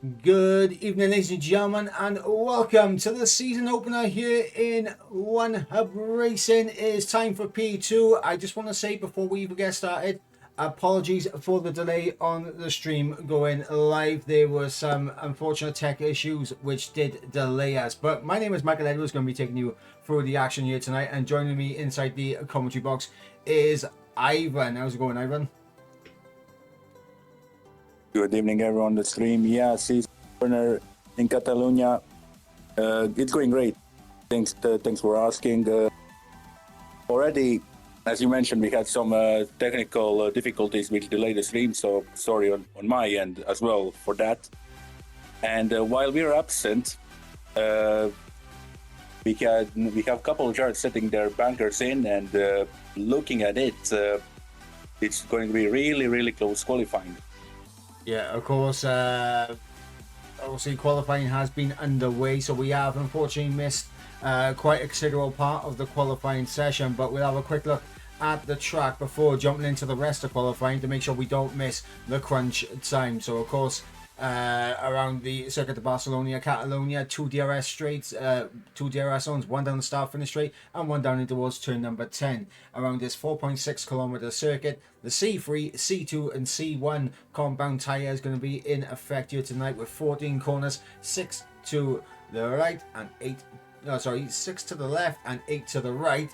Good evening, ladies and gentlemen, and welcome to the season opener here in One Hub Racing. It is time for P2. I just want to say before we even get started, apologies for the delay on the stream going live. There were some unfortunate tech issues which did delay us. But my name is Michael Edwards, going to be taking you through the action here tonight, and joining me inside the commentary box is Ivan. How's it going, Ivan? Good evening, everyone on the stream. Yeah, season opener in Catalonia. It's going great. Thanks for asking. Already, as you mentioned, we had some technical difficulties which delayed the stream, so sorry on my end as well for that. And while we were absent, we have a couple of jars setting their bunkers in, and looking at it, it's going to be really close qualifying. Yeah, of course. Obviously, qualifying has been underway, so we have unfortunately missed quite a considerable part of the qualifying session. But we'll have a quick look at the track before jumping into the rest of qualifying to make sure we don't miss the crunch time. So, of course, around the Circuit de Barcelona, Catalonia, two DRS straights, two DRS zones, one down the start finish straight and one down in towards turn number 10. Around this 4.6 kilometer circuit, the C3, C2 and C1 compound tyre is going to be in effect here tonight with 14 corners, 6 to the right and 6 to the left and 8 to the right,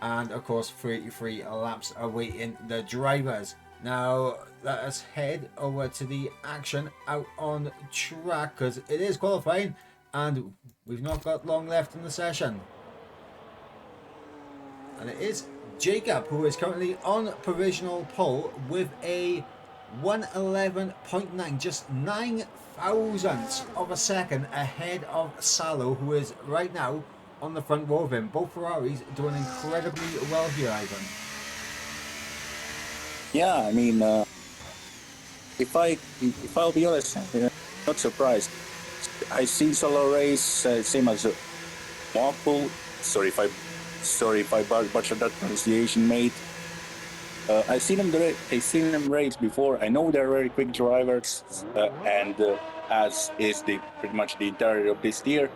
and of course 33 laps awaiting the drivers. Now let us head over to the action out on track, because it is qualifying and we've not got long left in the session. And it is Jacob who is currently on provisional pole with a 111.9, just 9 thousandths of a second ahead of Salo, who is right now on the front row of him. Both Ferraris doing incredibly well here, Ivan. Yeah, I mean, if I'll be honest, not surprised. I see Solo race same as Marple. Sorry if I butchered that pronunciation, mate. I've seen them race before. I know they're very quick drivers, and as is pretty much the entirety of this year.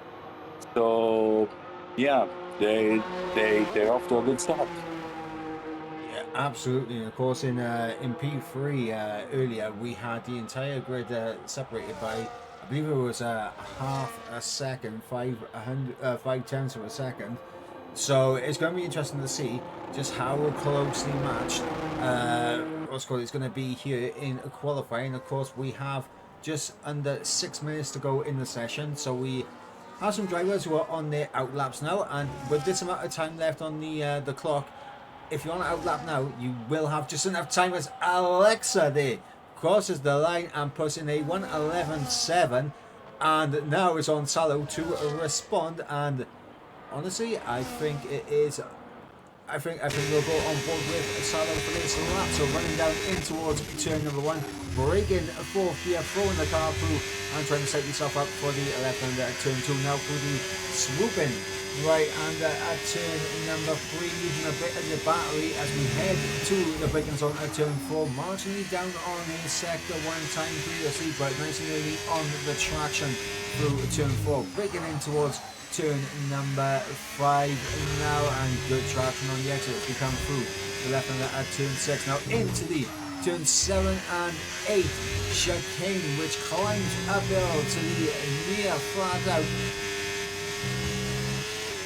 So yeah, they're off to a good start. Absolutely, and of course in P3 earlier we had the entire grid separated by, I believe it was half a second, 5/10 of a second. So it's going to be interesting to see just how closely matched it's going to be here in qualifying. Of course, we have just under 6 minutes to go in the session, so we have some drivers who are on their out laps now, and with this amount of time left on the clock, if you're on outlap now, you will have just enough time as Alexa there crosses the line and puts in a 111.7, and now it's on Salo to respond. And honestly, I think we'll go on board with Salo for this lap. So running down in towards turn number 1, breaking fourth gear, throwing the car through and trying to set yourself up for the left hander at turn 2. Now through the swooping right hander at turn number 3, using a bit of the battery as we head to the braking zone at turn 4. Marginally down on the sector one time previously, but nice and early on the traction through turn 4. Braking in towards turn number 5 now, and good traction on the exit as we come through the left hander at turn 6. Now into the turn 7 and 8 chicane, which climbs uphill to the near flat out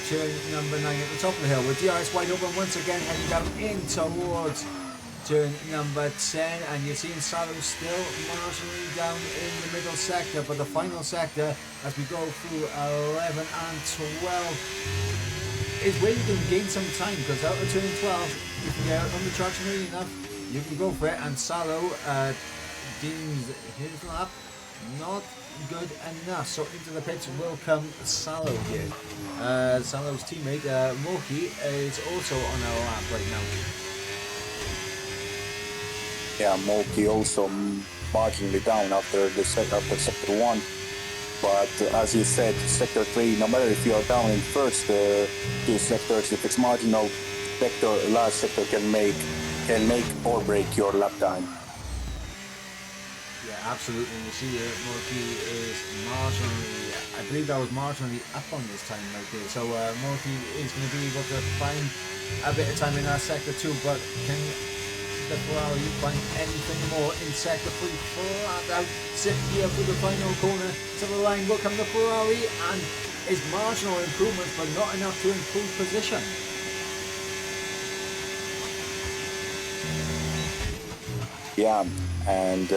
turn number 9 at the top of the hill, with DRS wide open once again, heading down in towards turn number 10, and you're seeing Salo still marginally down in the middle sector, but the final sector as we go through 11 and 12 is where you can gain some time, because out of turn 12 if you get on the traction early enough you can go for it, and Salo deems his lap not good enough, so into the pits will come Salo here. Salo's teammate Moki is also on our lap right now. Yeah, Moki also marginally down after sector 1. But as you said, sector 3, no matter if you are down in first two sectors, if it's marginal, last sector can make or break your lap time. Yeah, Yeah, absolutely. You see, Murphy is marginally, I believe that was marginally up on this time right there. So Murphy is going to be able to find a bit of time in that sector too, but can the Ferrari find anything more in sector 3? Flat out, sit here for the final corner to the line. Will come the Ferrari, and is marginal improvements, but not enough to improve position. Yeah, and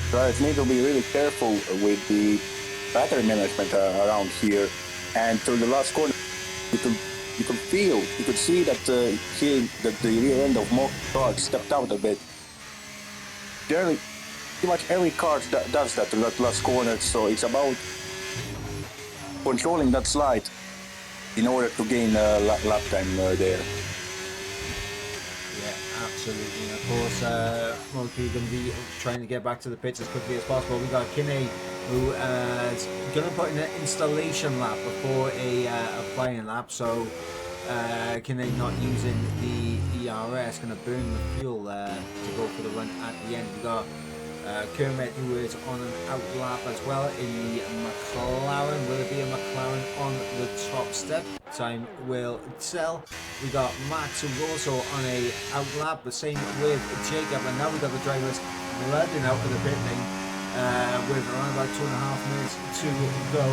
drivers need to be really careful with the battery management around here. And to the last corner, you could feel, you could see that that the rear end of more cars stepped out a bit. Generally, pretty much every car does that to that last corner. So it's about controlling that slide in order to gain lap time there. Yeah, absolutely. And of course, Moki going to be trying to get back to the pits as quickly as possible. We got Kinney, who is going to put in an installation lap before a flying lap. So Kinney not using the ERS, going to burn the fuel to go for the run at the end. We got Kermit, who is on an out lap as well in the McLaren. Will it be a McLaren on the top step? Time will tell. We got Max, who's also on a out lap, the same with Jacob, and now we got the drivers flooding out of the pit lane with around about 2.5 minutes to go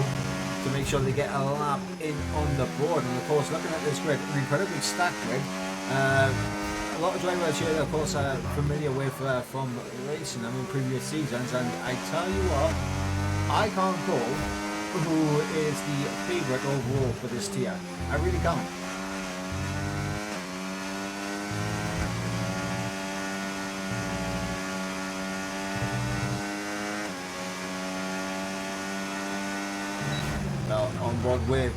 to make sure they get a lap in on the board. And of course, looking at this grid, an incredibly stacked grid. A lot of drivers here, of course, are familiar with from racing them in previous seasons, and I tell you what, I can't call who is the favourite overall for this tier. I really can't. Well, on board with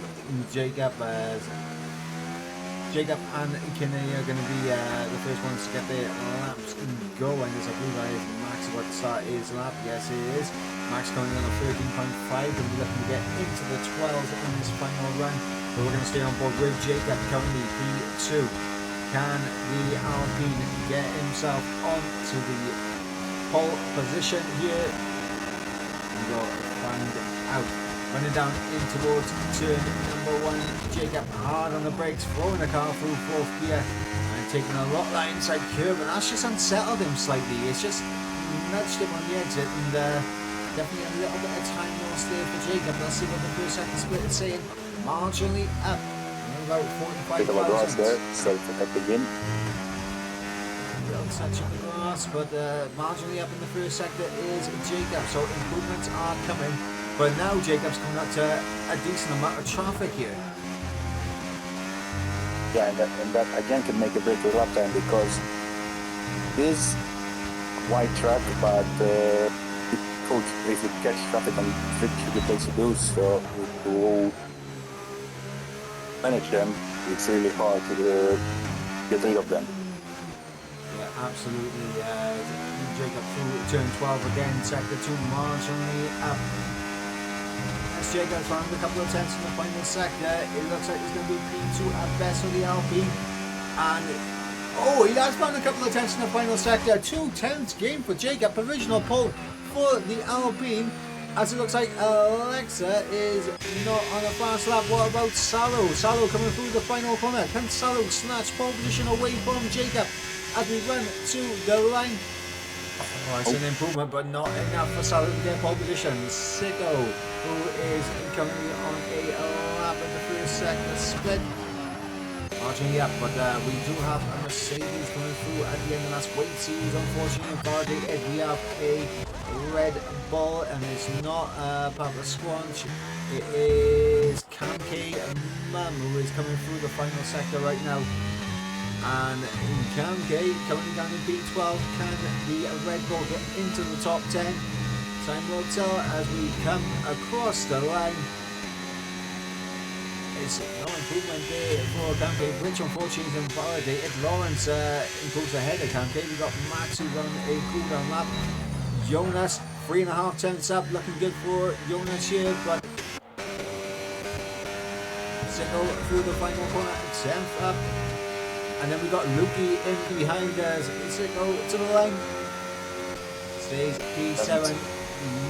Jacob as Jacob and Kinney are going to be the first ones to get their laps going. As I believe that is Max about to start his lap. Yes, it is. Max coming on a 13.5 and we're looking to get into the 12s in this final run. But we're going to stay on board with Jacob currently P2. Can the Alpine get himself onto the pole position here? We'll find out. Running down in towards turn number 1. Jacob hard on the brakes, throwing the car through 4th gear and taking a lot of that inside curve, and that's just unsettled him slightly. It's just nudged him on the exit, and definitely a little bit of time lost there for Jacob. Let's see what the first second split is saying. Marginally up, about 45,000. Bit of a grass there, so at the begin. Little touch of the grass, but marginally up in the first sector is Jacob, so improvements are coming. But now Jacob's coming up to a decent amount of traffic here. Yeah, and that again can make a break for lap time because it is wide track, but if you catch traffic and it should be place to do so to manage them, it's really hard to get rid of them. Yeah, absolutely. Jacob through turn 12 again, sector 2 marginally up. Jacob's found a couple of tenths in the final sector. It looks like it's going to be P2 at best for the Alpine. And oh, he has found a couple of tenths in the final sector. 2 tenths game for Jacob. Provisional pole for the Alpine. As it looks like Alexa is not on a fast lap. What about Salo? Salo coming through the final corner. Can Salo snatch pole position away from Jacob as we run to the line? Oh, it's an improvement, but not enough for Salo to get pole position. Sicko, who is currently on a lap in the first sector split. Marching up, but we do have a Mercedes coming through at the end of last weight series. Unfortunately, invalidated. We have a Red Bull, and it's not Papa Squanch. It is Kamke Mum who is coming through the final sector right now. And Kamke currently down in P12. Can the Red Bull get into the top 10? Time will tell as we come across the line. It's no improvement there for Kamke, which unfortunately is invalidated. Lawrence improves ahead of Kamke. We've got Max who's on a cool down lap. Jonas 3.5 tenths up, looking good for Jonas here, but Sicko through the final corner, 10th up. And then we got Lukey in behind us. Sicko to the line. stays P7.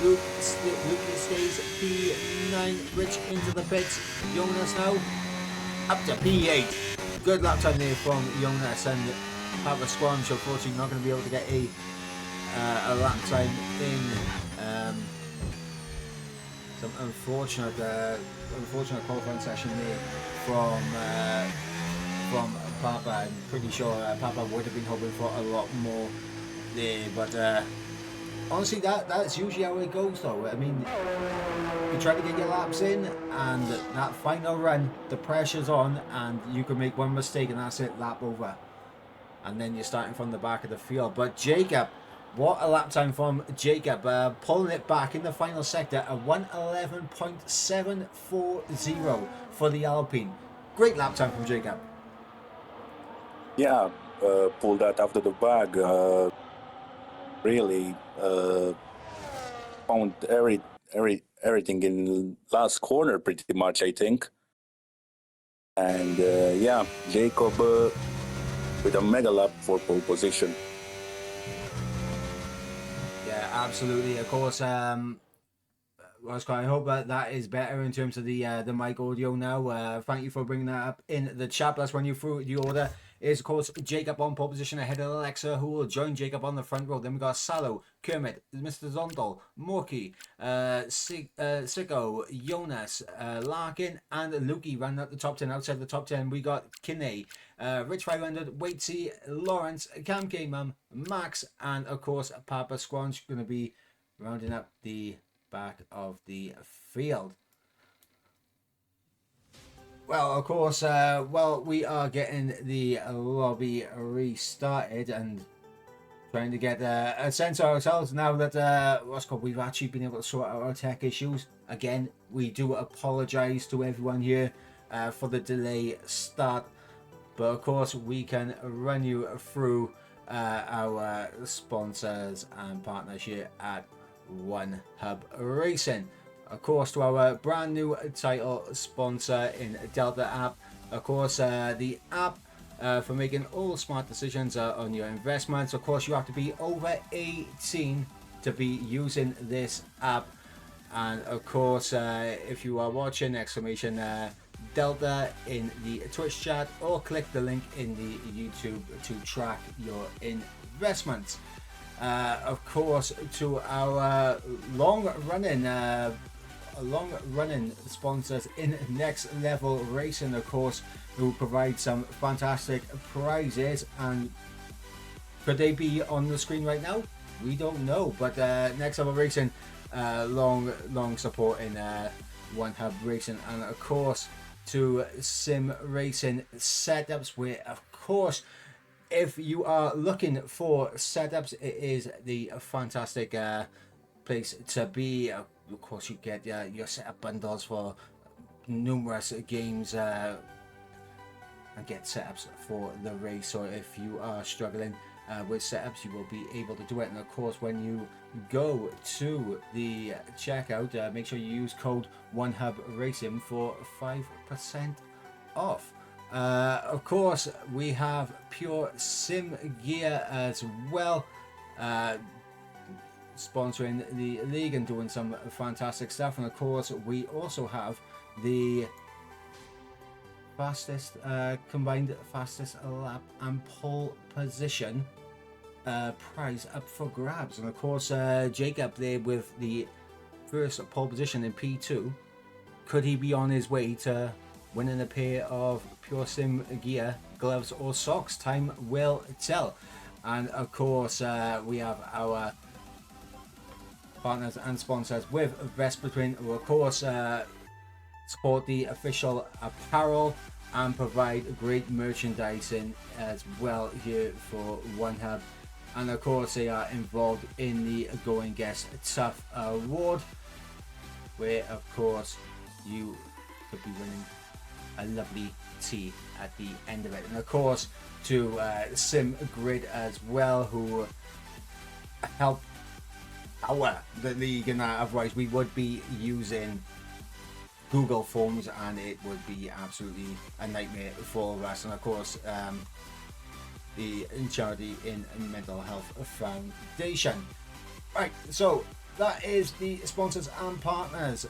Luke stays P9. Rich into the pits. Jonas now up to P8. Good lap time there from Jonas, and Papa Squanch unfortunately not going to be able to get a lap time in. Some unfortunate qualifying session there from Papa. I'm pretty sure Papa would have been hoping for a lot more there, but honestly, that's usually how it goes, though. I mean, you try to get your laps in, and that final run, the pressure's on, and you can make one mistake, and that's it, lap over, and then you're starting from the back of the field. But Jacob, what a lap time from Jacob, pulling it back in the final sector, a 1:11.740 for the Alpine. Great lap time from Jacob. Yeah, pulled that after the bag. Really found everything in last corner pretty much, I think. And yeah, Jacob with a mega lap for pole position. Yeah, absolutely. Of course, I hope that is better in terms of the mic audio now. Thank you for bringing that up in the chat. Let's run you through the order. Is of course Jacob on pole position ahead of Alexa, who will join Jacob on the front row. Then we got Salo, Kermit, Mr. Zondal, Morky, Sicko, Jonas, Larkin, and Lukey running up the top 10. Outside the top 10, we got Kinney, Rich 500, Waitsy, Lawrence, Cam K Mum, Max, and of course Papa Squanch going to be rounding up the back of the field. Well, of course, we are getting the lobby restarted and trying to get a sense of ourselves now that we've actually been able to sort out our tech issues. Again, we do apologise to everyone here for the delay start, but of course we can run you through our sponsors and partners here at One Hub Racing. Of course, to our brand new title sponsor in Delta.app. Of course, the app for making all smart decisions on your investments. Of course, you have to be over 18 to be using this app. And of course, if you are watching, exclamation Delta in the Twitch chat, or click the link in the YouTube to track your investments. Of course, to our long-running sponsors in Next Level Racing, of course, who provide some fantastic prizes. And could they be on the screen right now? We don't know, but Next Level Racing, long supporting One Hub Racing, and of course to Sim Racing Setups, where of course, if you are looking for setups, it is the fantastic place to be. Of course, you get your setup bundles for numerous games and get setups for the race. So if you are struggling with setups, you will be able to do it. And of course, when you go to the checkout, make sure you use code OneHubRacing for 5% off. Of course, we have Pure Sim Gear as well, sponsoring the league and doing some fantastic stuff. And of course, we also have the combined fastest lap and pole position prize up for grabs. And of course, Jacob there with the first pole position in P2. Could he be on his way to winning a pair of Pure Sim gear, gloves or socks? Time will tell. And of course, we have our partners and sponsors with Vespa Twin, who of course support the official apparel and provide great merchandising as well here for One Hub. And of course, they are involved in the Go and Guest Tough Award, where of course you could be winning a lovely tee at the end of it. And of course to Sim Grid as well, who help power the league, and otherwise we would be using Google Forms and it would be absolutely a nightmare for us. And of course the charity in Mental Health Foundation. Right, so that is the sponsors and partners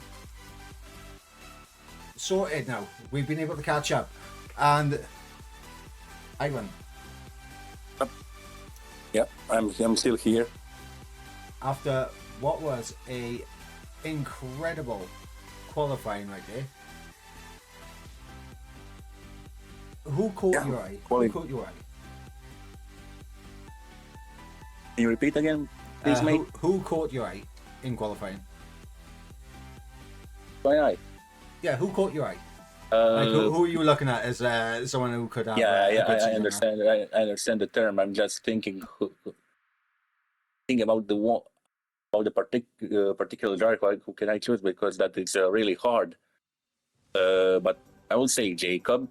sorted now. We've been able to catch up. And Ivan, Yep, I'm still here. after what was a incredible qualifying right there, who caught your eye? Who caught your eye? Can you repeat again, please, mate? Who caught your eye in qualifying? My eye. Yeah, who caught your eye? Like who are you looking at as someone who could have a good I season? understand. I understand the term. I'm just thinking about the particular driver. Who can I choose? Because that is really hard. But I will say Jacob.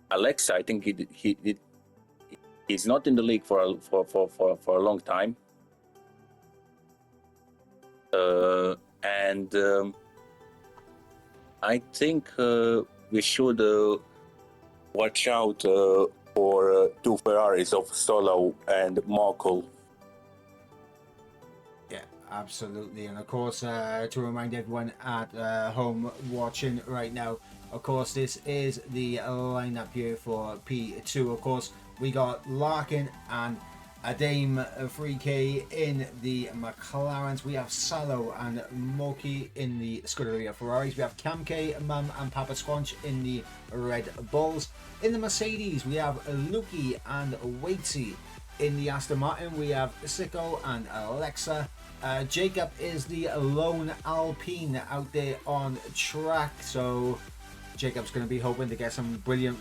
Alexa, I think he's not in the league for a long time. And I think we should watch out for two Ferraris of Solo and Markle. Yeah, absolutely. And of course, to remind everyone at home watching right now, of course, this is the lineup here for P2. Of course, we got Larkin and Adame 3K in the McLarens. We have Salo and Moki in the Scuderia Ferraris. We have Kamke, Mum and Papa Squanch in the Red Bulls. In the Mercedes, we have Luki and Waitsy. In the Aston Martin, we have Sicko and Alexa. Jacob is the lone Alpine out there on track, so Jacob's going to be hoping to get some brilliant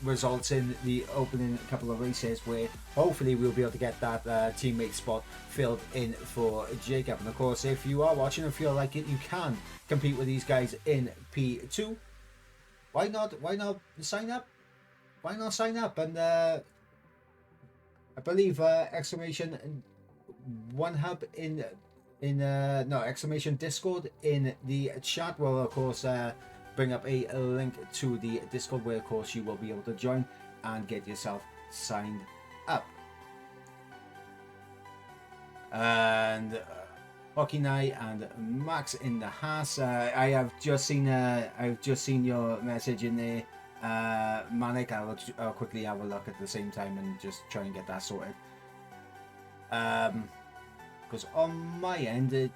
results in the opening couple of races, where hopefully we'll be able to get that teammate spot filled in for Jacob. And of course, if you are watching and feel like it, you can compete with these guys in P2. Why not sign up? Why not sign up? And I believe exclamation one hub in no exclamation Discord in the chat will of course bring up a link to the Discord, where of course you will be able to join and get yourself signed up. And Hockey Night and Max in the Haas. I have just seen your message in there, Manic. I'll quickly have a look at the same time and just try and get that sorted. Because on my end,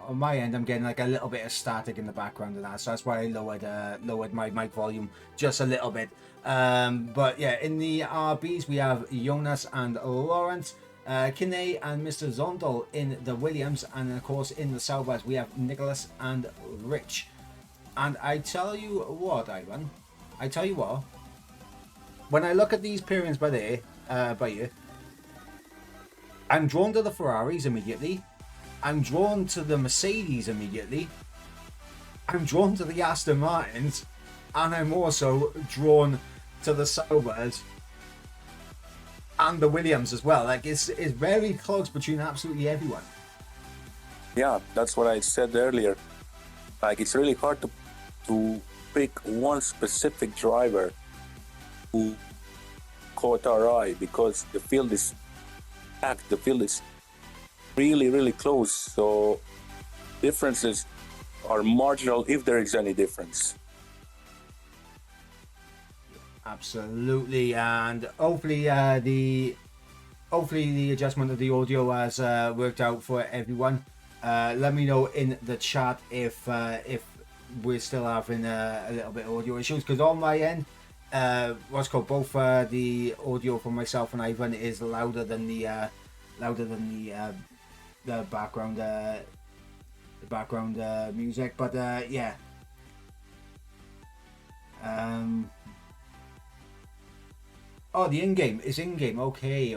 I'm getting like a little bit of static in the background of that, so that's why I lowered my mic volume just a little bit. But yeah, in the RBs we have Jonas and Lawrence, Kinney and Mr. Zondel in the Williams, and of course in the Saubers we have Nicholas and Rich. And I tell you what, Ivan, when I look at these pairings by you, I'm drawn to the Ferraris immediately. I'm drawn to the Mercedes immediately. I'm drawn to the Aston Martins, and I'm also drawn to the Saubers and the Williams as well. Like it's very close between absolutely everyone. Yeah, that's what I said earlier. Like it's really hard to pick one specific driver who caught our eye, because the field is packed. The field is really close. So differences are marginal, if there is any difference. Absolutely, and hopefully the adjustment of the audio has worked out for everyone. Let me know in the chat if we're still having a little bit of audio issues, because on my end, both the audio for myself and Ivan is louder than the background music. But yeah. Oh, the in-game is in-game. Okay,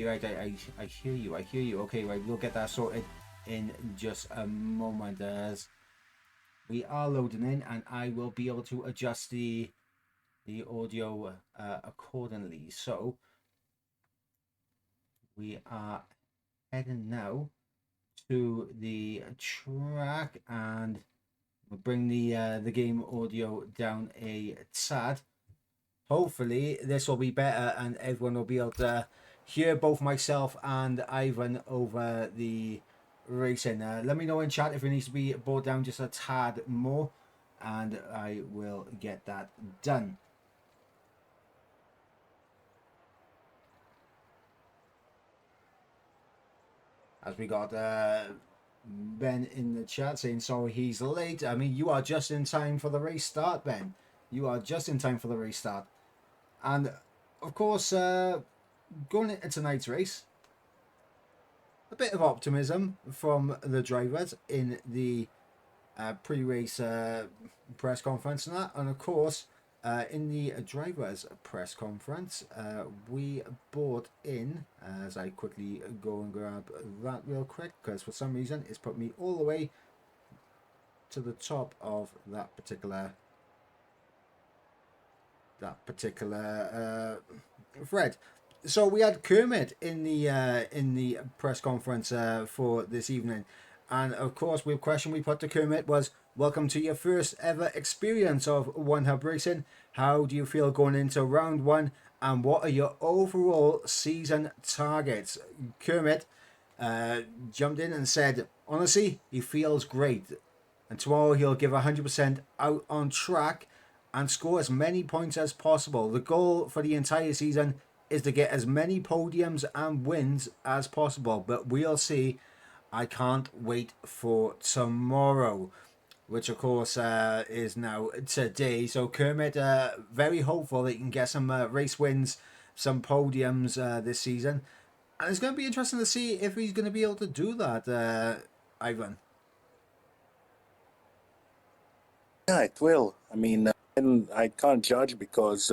right. I hear you. Okay, right. We'll get that sorted in just a moment, as we are loading in, and I will be able to adjust the audio accordingly. So we are heading now to the track, and we'll bring the game audio down a tad. hopefully this will be better and everyone will be able to hear both myself and Ivan over the racing. Let me know in chat if it needs to be brought down just a tad more, and I will get that done. As we got Ben in the chat saying sorry he's late. I mean, you are just in time for the race start, Ben. You are just in time for the race start. And of course, going into tonight's race, a bit of optimism from the drivers in the pre-race press conference and that. And of course, in the drivers press conference, we brought in, as I quickly go and grab that real quick, because for some reason it's put me all the way to the top of that particular thread. So we had Kermit in the press conference for this evening, and of course, the question we put to Kermit was, "Welcome to your first ever experience of One Hub Racing. How do you feel going into round one, and what are your overall season targets?" Kermit jumped in and said, "Honestly, he feels great, and tomorrow he'll give 100% out on track and score as many points as possible. The goal for the entire season is to get as many podiums and wins as possible, but we'll see. I can't wait for tomorrow," which of course is now today. So Kermit, very hopeful that he can get some race wins, some podiums this season. And it's going to be interesting to see if he's going to be able to do that, Ivan. Yeah, it will. I mean, and I can't judge because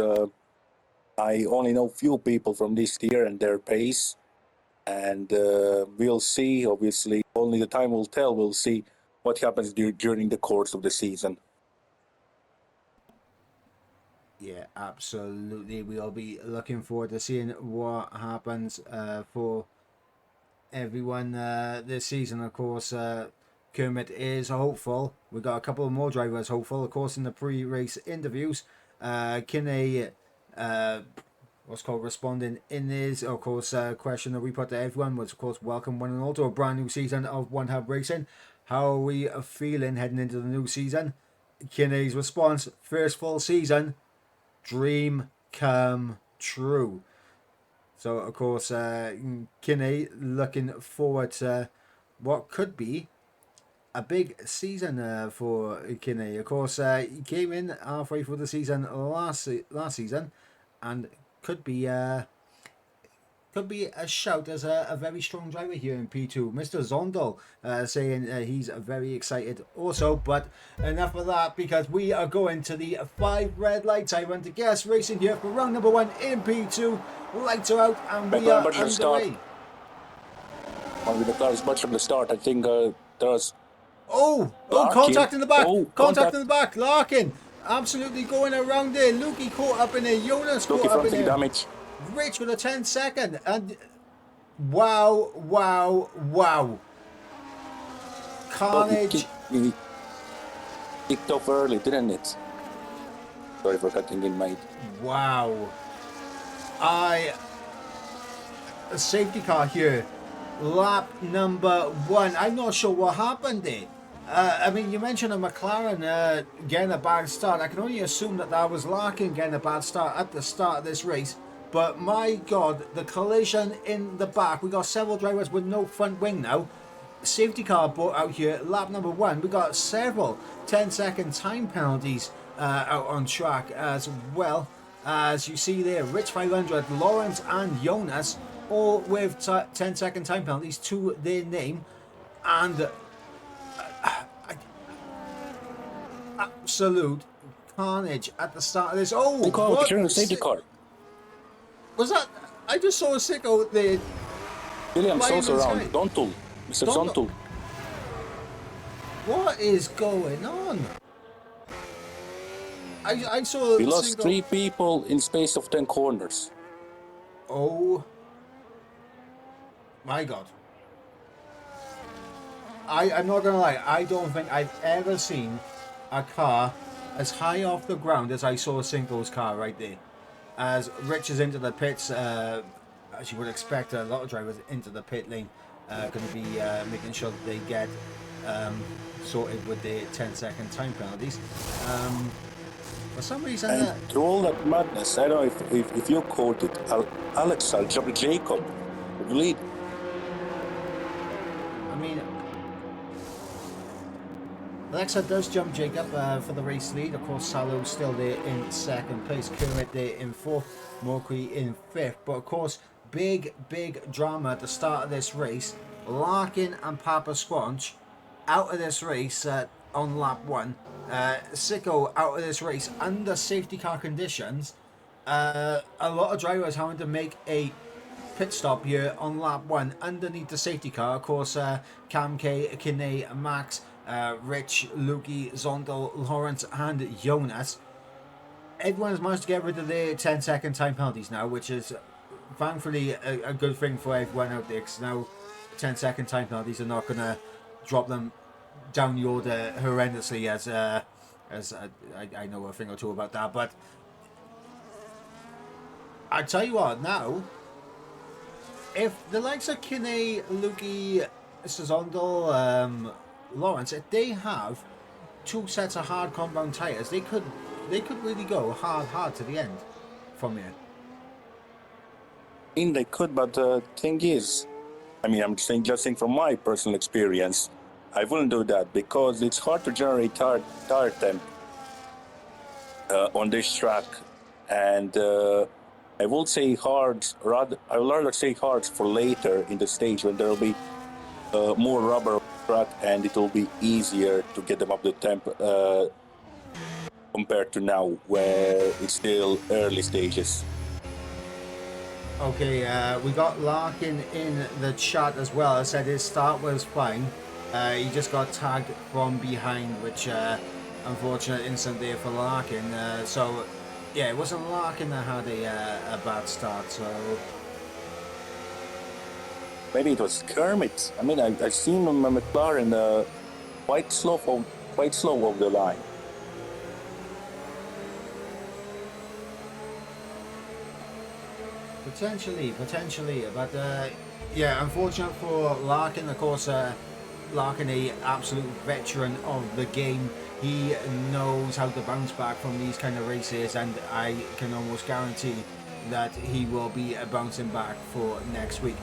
I only know few people from this tier and their pace, and we'll see. Obviously, only the time will tell. We'll see what happens during the course of the season. Yeah, absolutely. We'll be looking forward to seeing what happens for everyone this season. Of course, Kermit is hopeful. We've got a couple more drivers hopeful. Of course, in the pre-race interviews, Kinney, what's called responding in his, of course, question that we put to everyone was, of course, welcome one and all to a brand new season of One Hub Racing. How are we feeling heading into the new season? Kinney's response: first full season, dream come true. So, of course, Kinney looking forward to what could be a big season for Kinney. Of course, he came in halfway through the season last season, and could be a shout as a very strong driver here in P2. Mr. Zondel saying he's very excited also. But enough of that, because we are going to the 5 red lights. I want to guess racing here for round number 1 in P2. Lights are out and we are underway. With the cars much from the start, I think there's... Contact in the back. Contact in the back. Larkin absolutely going around there. Lukey caught up in there. Jonas caught up in there. Damage. Rich with a 10-second, and wow. Carnage. He kicked off early, didn't it? Sorry for cutting in, mate. Wow. A safety car here. Lap number 1. I'm not sure what happened there. I mean, you mentioned a McLaren getting a bad start. I can only assume that was Larkin getting a bad start at the start of this race. But my God, the collision in the back. We got several drivers with no front wing now. Safety car brought out here, lap number 1. We got several 10-second time penalties out on track as well. As you see there, Rich 500, Lawrence and Jonas, all with 10-second time penalties to their name. And absolute carnage at the start of this. Safety car. Was that? I just saw a sicko there. Williams also around. Dontul. Mr. Dontul. What is going on? I saw... We lost 3 people in space of 10 corners. Oh. My God. I'm not going to lie. I don't think I've ever seen a car as high off the ground as I saw Cinco's car right there. as Rich is into the pits. As you would expect, a lot of drivers into the pit lane going to be making sure that they get sorted with the 10-second time penalties. For some reason, And through all that madness, I don't know if you caught it, Alexa Jacob would lead. I mean, Alexa does jump Jacob for the race lead. Of course, Salo's still there in second place. Kermit there in fourth. Morky in fifth. But of course, big drama at the start of this race. Larkin and Papa Squanch out of this race on lap one. Sicko out of this race under safety car conditions. A lot of drivers having to make a pit stop here on lap one underneath the safety car. Of course, Cam K, Kinney, Max, Rich, Lukey, Zondel, Lawrence, and Jonas. Everyone has managed to get rid of their 10-second time penalties now, which is thankfully a good thing for everyone out there, because now 10-second time penalties are not going to drop them down the order horrendously, as I know a thing or two about that. But I tell you what, now, if the likes of Kinney, Lukey, Zondel, Lawrence, if they have two sets of hard compound tyres, they could really go hard to the end from here. I mean, they could, but the thing is, I mean, I'm saying just saying from my personal experience, I wouldn't do that because it's hard to generate tire temp on this track, and I will say hard. I would rather say hard for later in the stage when there will be more rubber track and it will be easier to get them up the temp compared to now where it's still early stages. Okay, we got Larkin in the chat as well. I said his start was fine. He just got tagged from behind, which unfortunate incident there for Larkin. So yeah, it wasn't Larkin that had a bad start. So maybe it was Kermit. I mean, I've seen McLaren quite slow over the line. Potentially, but yeah, unfortunate for Larkin. Of course, Larkin, a absolute veteran of the game. He knows how to bounce back from these kind of races, and I can almost guarantee that he will be bouncing back for next week.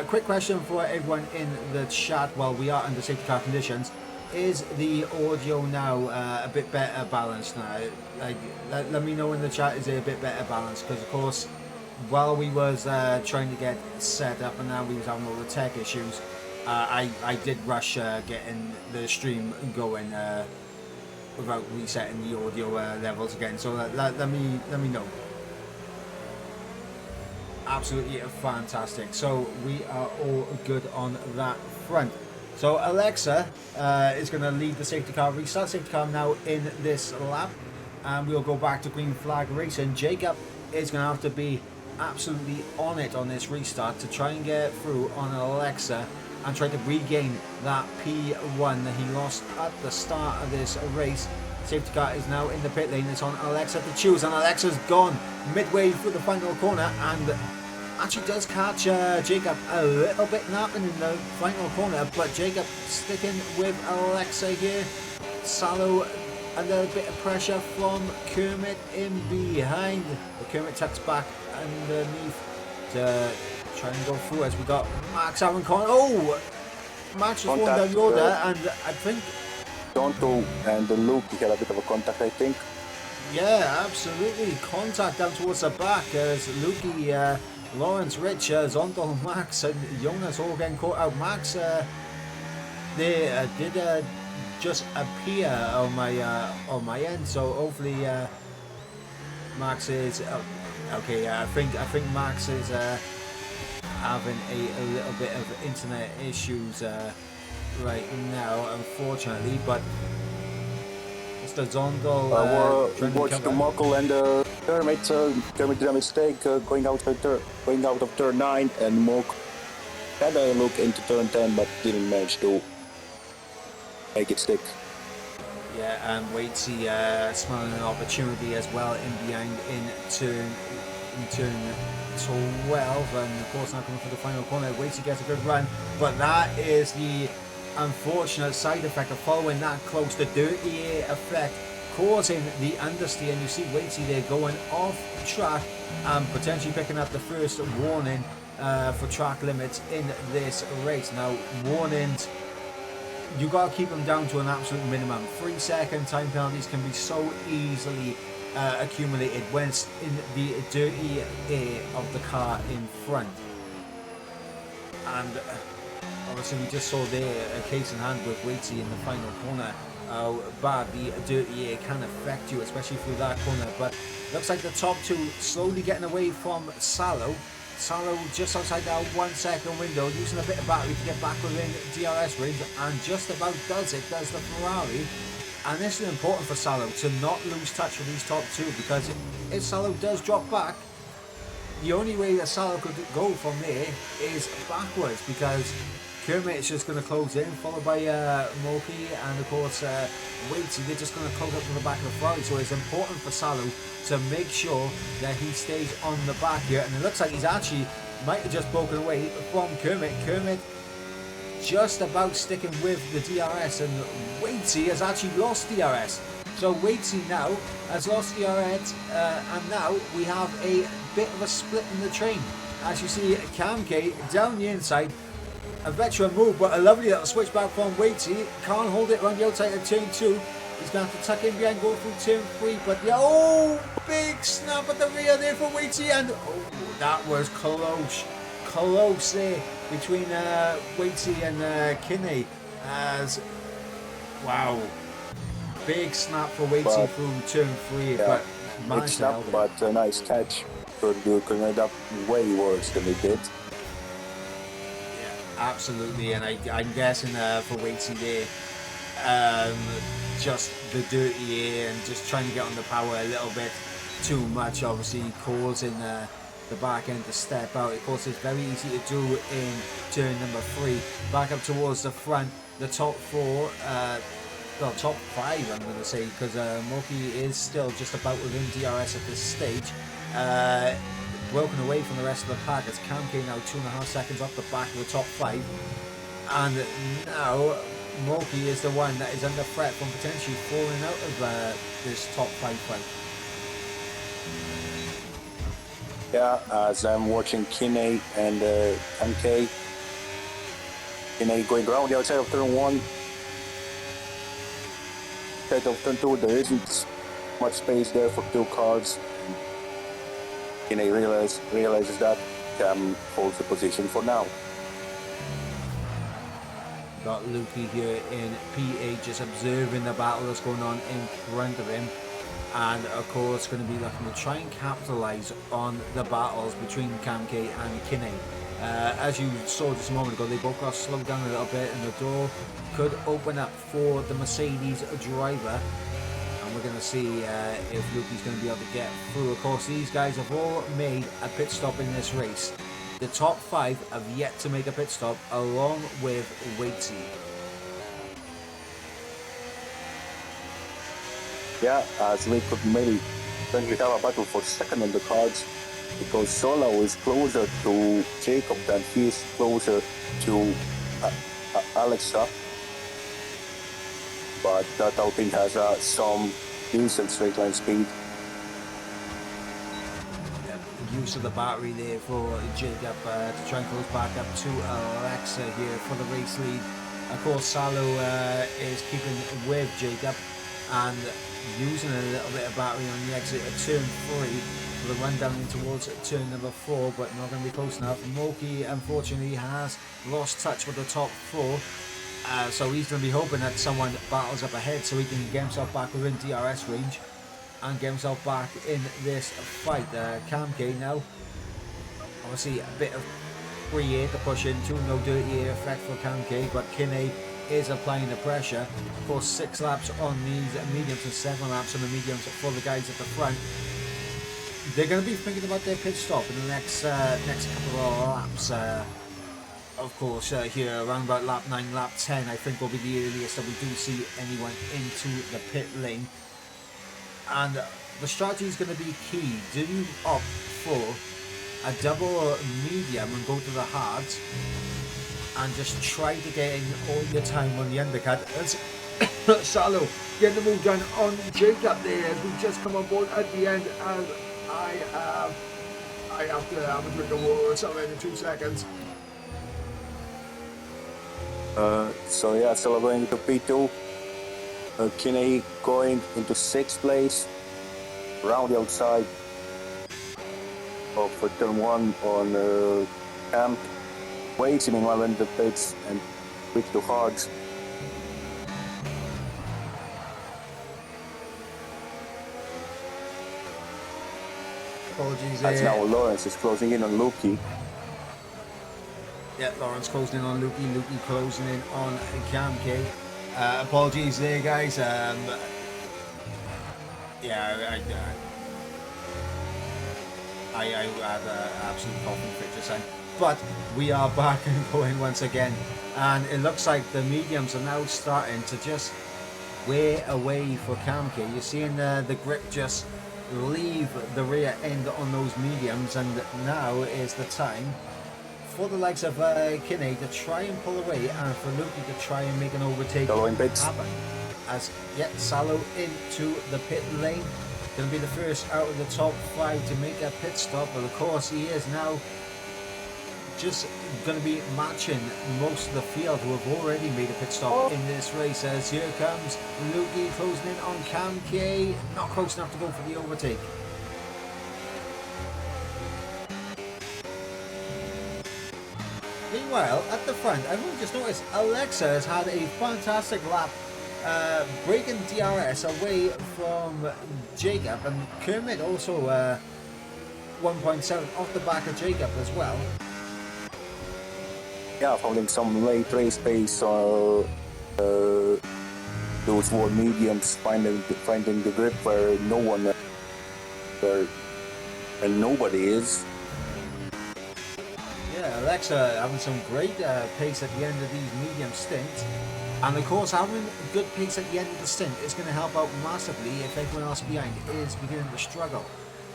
Quick question for everyone in the chat while we are under safety car conditions. Is the audio now a bit better balanced now? Like, let me know in the chat, is it a bit better balanced? Because of course, while we was trying to get set up and now we was having all the tech issues, I did rush getting the stream going without resetting the audio levels again. So let me know. Absolutely fantastic. So we are all good on that front. So Alexa is going to lead the safety car restart. Safety car now in this lap, and we'll go back to green flag racing. Jacob is going to have to be absolutely on it on this restart to try and get through on Alexa and try to regain that P1 that he lost at the start of this race. Safety car is now in the pit lane. It's on Alexa to choose, and Alexa's gone midway through the final corner and actually does catch Jacob a little bit napping in the final corner, but Jacob sticking with Alexa here. Salo, a little bit of pressure from Kermit in behind, but Kermit tucks back underneath to try and go through as we got Max Aaron Con. Oh, Max was going down the order, and I think Tonto and Luke had a bit of a contact, I think. Yeah, absolutely. Contact down towards the back as Lukey, Lawrence, Rich, Zondel, Max, and Jonas all getting caught out. Max, they did just appear on my end, so hopefully Max is okay. I think Max is having a little bit of internet issues right now, unfortunately, but Mr. Zondel watched the Mokkel and Kermit did a mistake going out of turn 9, and Mok had a look into turn 10 but didn't manage to make it stick. Yeah, and Waitsy smelling an opportunity as well in behind in turn 12, and of course now coming for the final corner. Waitsy gets a good run, but that is the unfortunate side effect of following that close, the dirty air effect causing the understeer, and you see Waitsy there going off track and potentially picking up the first warning for track limits in this race. Now warnings, you got to keep them down to an absolute minimum. 3-second time penalties can be so easily accumulated when it's in the dirty air of the car in front. And obviously we just saw there a case in hand with Waitsy in the final corner. How bad the dirty air can affect you, especially through that corner. But looks like the top two slowly getting away from Salo. Salo just outside that 1 second window, using a bit of battery to get back within DRS range, and just about does it, does the Ferrari. And this is important for Salo to not lose touch with these top two, because if Salo does drop back, the only way that Salo could go from there is backwards, because Kermit is just going to close in, followed by Moki, and of course Waitsy. They're just going to close up from the back of the Ferrari, so it's important for Salo to make sure that he stays on the back here. And it looks like he's actually might have just broken away from Kermit. Kermit just about sticking with the DRS, and Waitsy has actually lost DRS. So Waitsy now has lost DRS, and now we have a bit of a split in the train. As you see, Cam K down the inside. A veteran move, but a lovely little switch back from Waitsy. Can't hold it around the outside of turn 2. He's going to have to tuck in behind, go through turn 3. But yeah, oh, big snap at the rear there for Waitsy. And oh, that was close. Close there between Waitsy and Kinney. As, wow, big snap for Waitsy through turn 3. Yeah, but big snap, but a nice catch. Could end up way worse than it did. Absolutely, and I'm guessing for Waitsy there, just the dirty air and just trying to get on the power a little bit too much, obviously causing the back end to step out. Of course, it's very easy to do in turn number 3. Back up towards the front, the top 4, well, top 5 I'm going to say, because Moki is still just about within DRS at this stage. Broken away from the rest of the pack as Cam K now 2.5 seconds off the back of the top 5, and now Moki is the one that is under threat from potentially falling out of this top 5 fight. Yeah, as I'm watching Kinney and Cam K. Kinney going around the outside of turn 1. Outside of turn 2, there isn't much space there for 2 cars. Kinney realizes that Cam holds the position for now. Got Lukey here in P8 just observing the battle that's going on in front of him, and of course going to be looking to try and capitalise on the battles between Cam K and Kinney. As you saw just a moment ago, they both got slowed down a little bit, and the door could open up for the Mercedes driver. We're going to see if Lukey's going to be able to get through. Of course, these guys have all made a pit stop in this race. The top 5 have yet to make a pit stop, along with Waitsy. Yeah, as we could maybe currently have a battle for second on the cards, because Solo is closer to Jacob than he is closer to Alexa. But that Alpine has some decent straight line speed. Use of the battery there for Jacob to try and close back up to Alexa here for the race lead. Of course, Salo is keeping with Jacob and using a little bit of battery on the exit of turn 3 for the run down in towards turn number 4, but not going to be close enough. Moki unfortunately has lost touch with the top 4. So he's going to be hoping that someone battles up ahead so he can get himself back within DRS range and get himself back in this fight. Cam K now, obviously a bit of free air to push into, no dirty air effect for Cam K, but Kinney is applying the pressure. Of course, 6 laps on these mediums and 7 laps on the mediums for the guys at the front. They're going to be thinking about their pit stop in the next couple of laps. of course, here around about lap 9, lap 10, I think will be the earliest that we do see anyone into the pit lane. And the strategy is going to be key. Do you opt for a double medium and go to the hards and just try to get in all your time on the undercut? As Salo getting the move done on Jacob there as we just come on board at the end, and I have to have a drink of water or something in 2 seconds. So yeah, Salo going into P2. Kinney going into 6th place. Around the outside of turn 1 on camp. Waiting in one of the pits and quick to hards. Apologies As there. now Lawrence is closing in on Lukey. Yeah, Lawrence closing in on Lukey, Lukey closing in on Cam K. Apologies there, guys. Yeah, I had an absolute coughing fit just then. But we are back and going once again. And it looks like the mediums are now starting to just wear away for Cam K. You're seeing the grip just leave the rear end on those mediums, and now is the time for the likes of Kinney to try and pull away, and for Lukey to try and make an overtake happen. As Salo into the pit lane, going to be the first out of the top 5 to make a pit stop, but of course he is now just going to be matching most of the field who have already made a pit stop in this race. As here comes Lukey closing in on Cam K, not close enough to go for the overtake. Meanwhile, at the front, I've only just noticed Alexa has had a fantastic lap, breaking DRS away from Jacob, and Kermit also 1.7 off the back of Jacob as well. Yeah, holding some late race pace. Those were mediums, finding the grip where no one, and nobody is. Yeah, Alexa having some great pace at the end of these medium stints. And of course, having good pace at the end of the stint is going to help out massively if everyone else behind is beginning to struggle.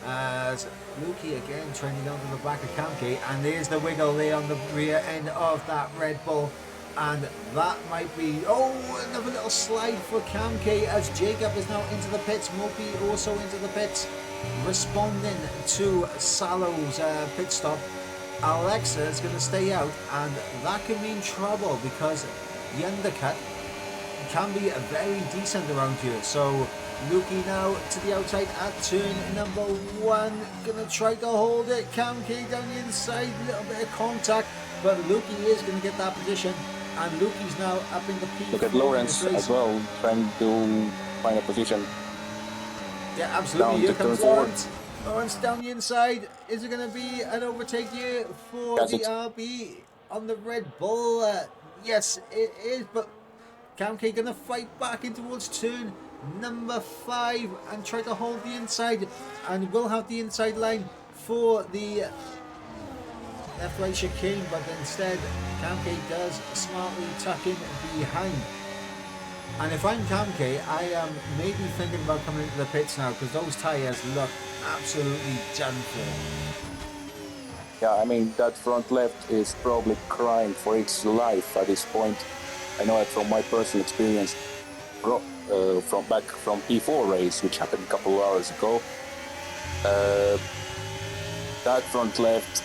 As Lukey again trending onto the back of Cam K, and there's the wiggle there on the rear end of that Red Bull. And that might be, another little slide for Cam K as Jacob is now into the pits. Mopi also into the pits, responding to Salo's pit stop. Alexa is going to stay out, and that can mean trouble because the undercut can be very decent around here. So Lukey now to the outside at turn number 1, gonna try to hold it. Cam K down the inside, little bit of contact, but Lukey is gonna get that position, and Lukey's now up in the P4. Look at Lawrence as well, trying to find a position. Yeah, absolutely. Down here to comes turn 4. Lawrence. Lawrence down the inside. Is it going to be an overtake here for the RB on the Red Bull? Yes, it is, but Cam K going to fight back in towards turn number 5 and try to hold the inside, and will have the inside line for the left-right chicane, but instead Cam K does smartly tuck in behind. And if I'm Cam K, I am maybe thinking about coming into the pits now, because those tyres look absolutely done for. Yeah, I mean, that front left is probably crying for its life at this point. I know it from my personal experience from P4 race, which happened a couple of hours ago. That front left,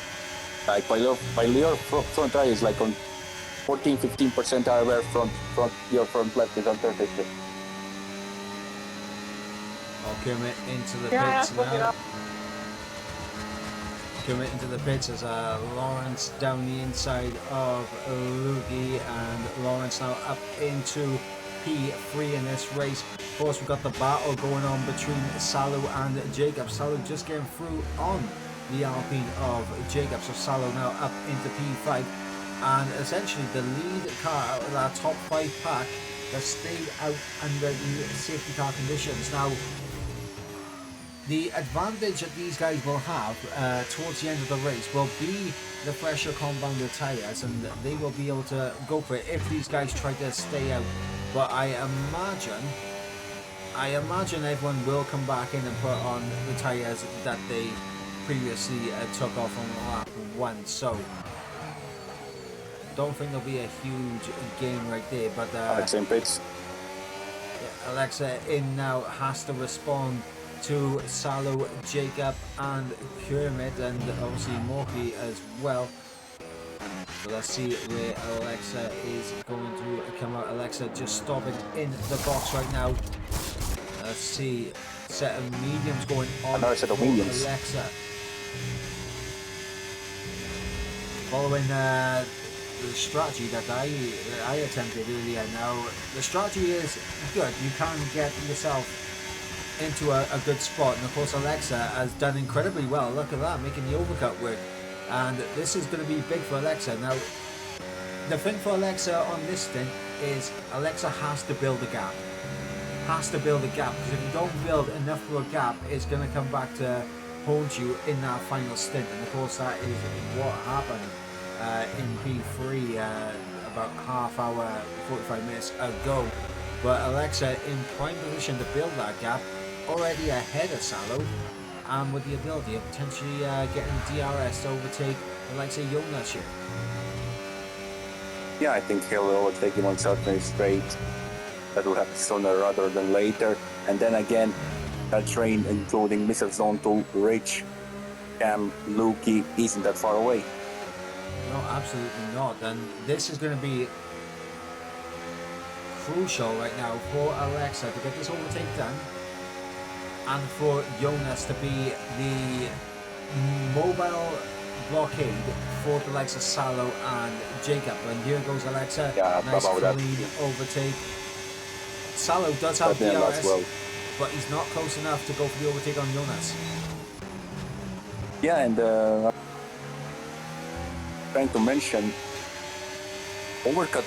like my rear front tire is like on 14-15% tire wear, your front left is on 30. Kermit into the pits now. Kermit into the pits as Lawrence down the inside of Lukey, and Lawrence now up into P3 in this race. Of course, we've got the battle going on between Salo and Jacob. Salo just getting through on the Alpine of Jacob, so Salo now up into P5. And essentially the lead car out of that top 5 pack that stayed out under the safety car conditions. Now, the advantage that these guys will have towards the end of the race will be the fresher compounded tyres, and they will be able to go for it if these guys try to stay out. But I imagine everyone will come back in and put on the tyres that they previously took off on lap 1. So don't think there'll be a huge gain right there. But Alexa in pits. Alexa in now has to respond to Salo, Jacob and Kermit, and obviously Morky as well. So let's see where Alexa is going to come out. Alexa just stopping in the box right now. Let's see, set of mediums going on. Another set of mediums. Alexa. Following the strategy that I attempted earlier. Now the strategy is good. You can get yourself into a good spot, and of course Alexa has done incredibly well. Look at that, making the overcut work, and this is going to be big for Alexa. Now the thing for Alexa on this stint is Alexa has to build a gap. Because if you don't build enough for a gap, it's going to come back to haunt you in that final stint, and of course that is what happened in P3 about half hour, 45 minutes ago. But Alexa in prime position to build that gap, already ahead of Salo, and with the ability of potentially getting DRS to overtake the likes of Jonas here. Yeah, I think he'll overtake him on certain straight. That will happen sooner rather than later. And then again, that train, including Mr. Zonto, Rich, Cam, Lukey, isn't that far away. No, absolutely not. And this is going to be crucial right now for Alexa to get this overtake done, and for Jonas to be the mobile blockade for the likes of Salo and Jacob. And here goes Alexa. Yeah, nice that. lead overtake. Salo does have DRS, well, but he's not close enough to go for the overtake on Jonas. Yeah, and trying to mention undercut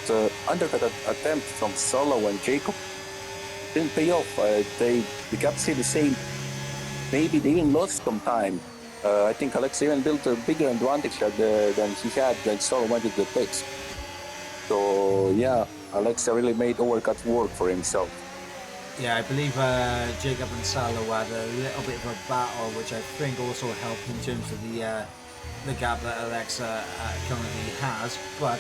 attempt from Salo and Jacob didn't pay off. The gap stayed the same. Maybe they even lost some time. I think Alexa even built a bigger advantage than he had when Salo went to the pits. So yeah, Alexa really made overcut work for himself. Yeah, I believe Jacob and Salo had a little bit of a battle, which I think also helped in terms of the gap that Alexa currently has. But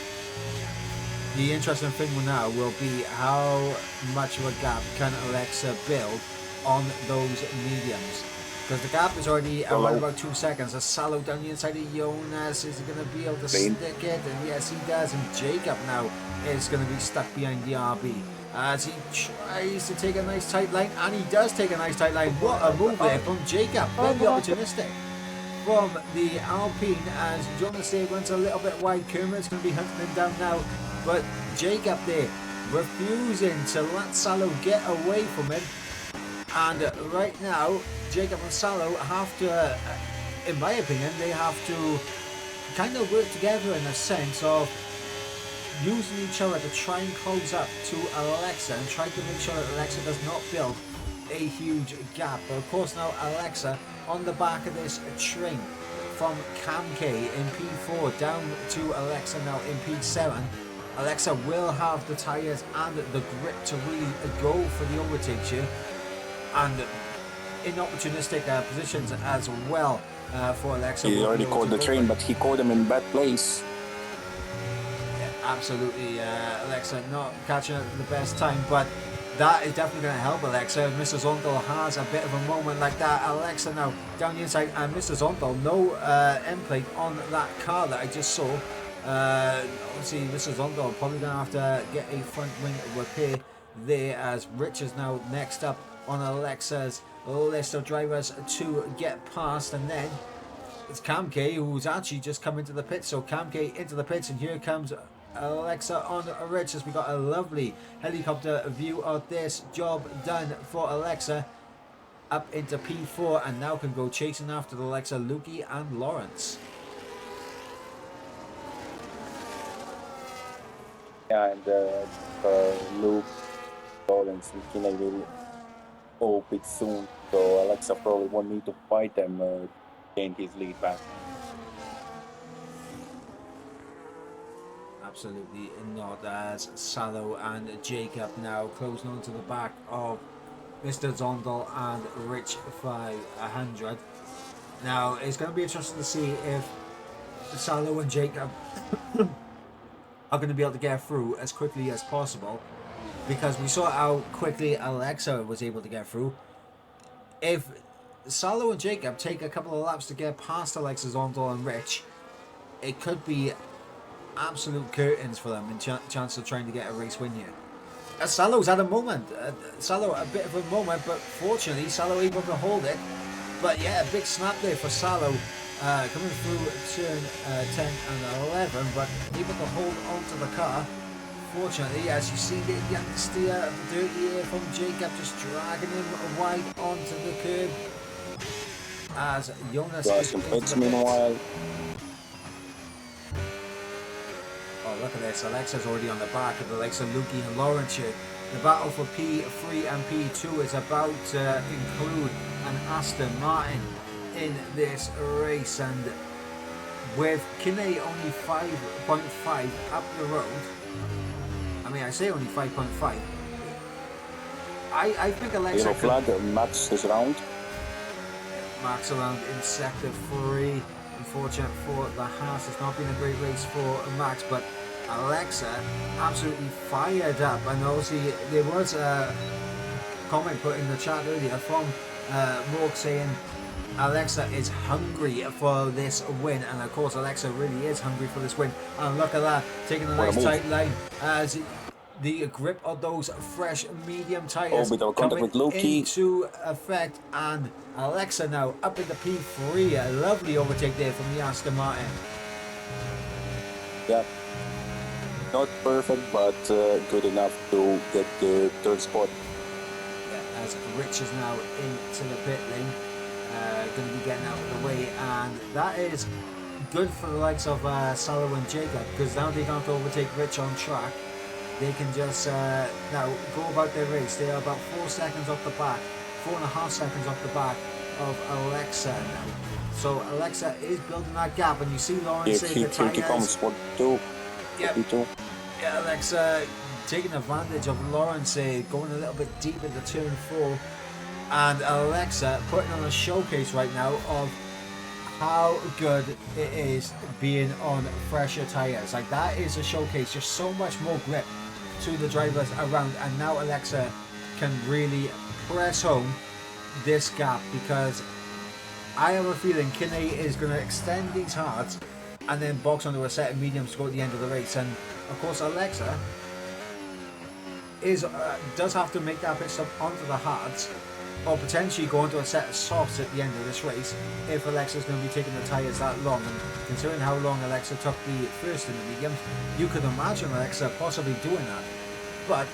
the interesting thing now will be how much of a gap can Alexa build on those mediums. Because the gap is already around about 2 seconds. As Salo down the inside of Jonas, is going to be able to stick it? And yes, he does. And Jacob now is going to be stuck behind the RB as he tries to take a nice tight line, and he does take a nice tight line. What a move there from Jacob, very opportunistic from the Alpine, as Jonas there runs a little bit wide. Kermit's going to be hunting him down now, but Jacob there refusing to let Salo get away from him. And right now Jacob and Salo have to, in my opinion, they have to kind of work together in a sense of using each other to try and close up to Alexa and try to make sure that Alexa does not build a huge gap. But of course now Alexa on the back of this train from Cam K in P4 down to Alexa now in P7. Alexa will have the tyres and the grip to really go for the overtakes here, and in opportunistic positions as well for Alexa. He already caught the train, but he caught him in bad place. Absolutely, Alexa not catching it at the best time, but that is definitely going to help Alexa. Mr. Zontal has a bit of a moment like that. Alexa now down the inside, and Mr. Zontal, no end plate on that car that I just saw. Obviously, Mr. Zontal probably going to have to get a front wing repair there, as Rich is now next up on Alexa's list of drivers to get past, and then it's Cam K who's actually just come into the pits. So Cam K into the pits, and here comes Alexa on Rich, as we got a lovely helicopter view of this. Job done for Alexa up into P4, and now can go chasing after the Alexa, Lukey and Lawrence. Yeah, and Luke, Lawrence, and Kinelli go a bit soon. So Alexa probably won't need to fight them, gain his lead back. Absolutely not, as Salo and Jacob now closing on to the back of Mr. Zondel and Rich 500. Now, it's going to be interesting to see if Salo and Jacob are going to be able to get through as quickly as possible, because we saw how quickly Alexa was able to get through. If Salo and Jacob take a couple of laps to get past Alexa, Zondel and Rich, it could be absolute curtains for them in chance of trying to get a race win here. Salo's had a moment. Salo a bit of a moment, but fortunately Salo able to hold it. But yeah, a big snap there for Salo, coming through turn 10 and 11, but able to hold onto the car. Fortunately, as you see the understeer of the dirty air from Jacob, just dragging him wide onto the curb. As Jonas Got some pits meanwhile. Oh, look at this. Alexa's already on the back of the likes of Lukey and Lawrence here. The battle for P3 and P2 is about to include an Aston Martin in this race, and with Kinney only 5.5 up the road, I mean, I say only 5.5, I think Alexa Yellow flag, Max is around. Max around in sector 3. Unfortunate for the Haas, it's not been a great race for Max, but Alexa absolutely fired up. And obviously there was a comment put in the chat earlier from Morg saying Alexa is hungry for this win, and of course Alexa really is hungry for this win. And look at that, taking a nice tight line as the grip of those fresh medium tyres coming into effect, and Alexa now up in the P3. A lovely overtake there from the Aston Martin. Yeah, not perfect, but good enough to get the third spot. Yeah, as Rich is now into the pit lane, going to be getting out of the way, and that is good for the likes of Salo and Jacob, because now they don't have to overtake Rich on track. They can just now go about their race. They are about 4 seconds off the back, 4.5 seconds off the back of Alexa now. So Alexa is building that gap, and you see Lawrence in the tyres. Here comes spot 2. Yep. Yeah, Alexa taking advantage of Lawrence going a little bit deep into turn 4, and Alexa putting on a showcase right now of how good it is being on fresher tyres. Like, that is a showcase, just so much more grip to the drivers around, and now Alexa can really press home this gap, because I have a feeling Kinney is going to extend these hards and then box onto a set of mediums to go at the end of the race. And of course Alexa is does have to make that pit stop onto the hards, or potentially go into a set of softs at the end of this race if Alexa's going to be taking the tyres that long. And considering how long Alexa took the first in the mediums, you could imagine Alexa possibly doing that. But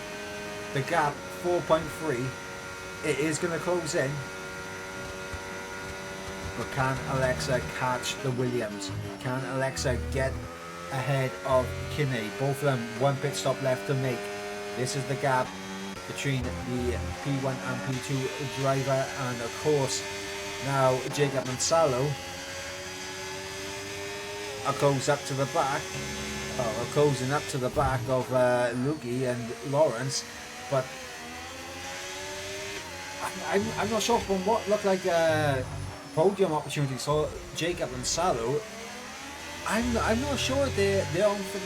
the gap, 4.3, it is going to close in. But can Alexa catch the Williams? Can Alexa get ahead of Kinney? Both of them, one pit stop left to make. This is the gap between the P1 and P2 driver, and of course now Jacob and Salo are close up to the back, are closing up to the back of Lukey and Lawrence, but I'm not sure from what looked like podium opportunities for Jacob and Salo. I'm not sure they're on for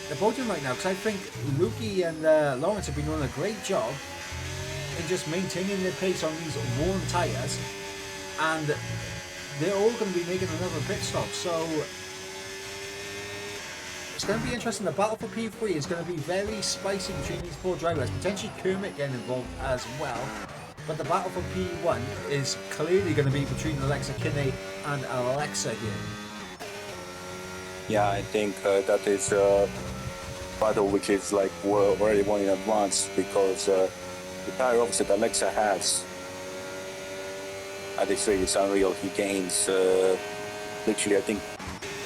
the podium right now, because I think Lukey and Lawrence have been doing a great job in just maintaining their pace on these worn tyres, and they're all going to be making another pit stop. So it's going to be interesting. The battle for P3 is going to be very spicy between these four drivers, potentially Kermit getting involved as well. But the battle for P1 is clearly going to be between Alexa Kinney and Alexa here. Yeah, I think that is a battle which is like already won in advance, because the tire offset Alexa has at this rate is unreal. He gains literally, I think,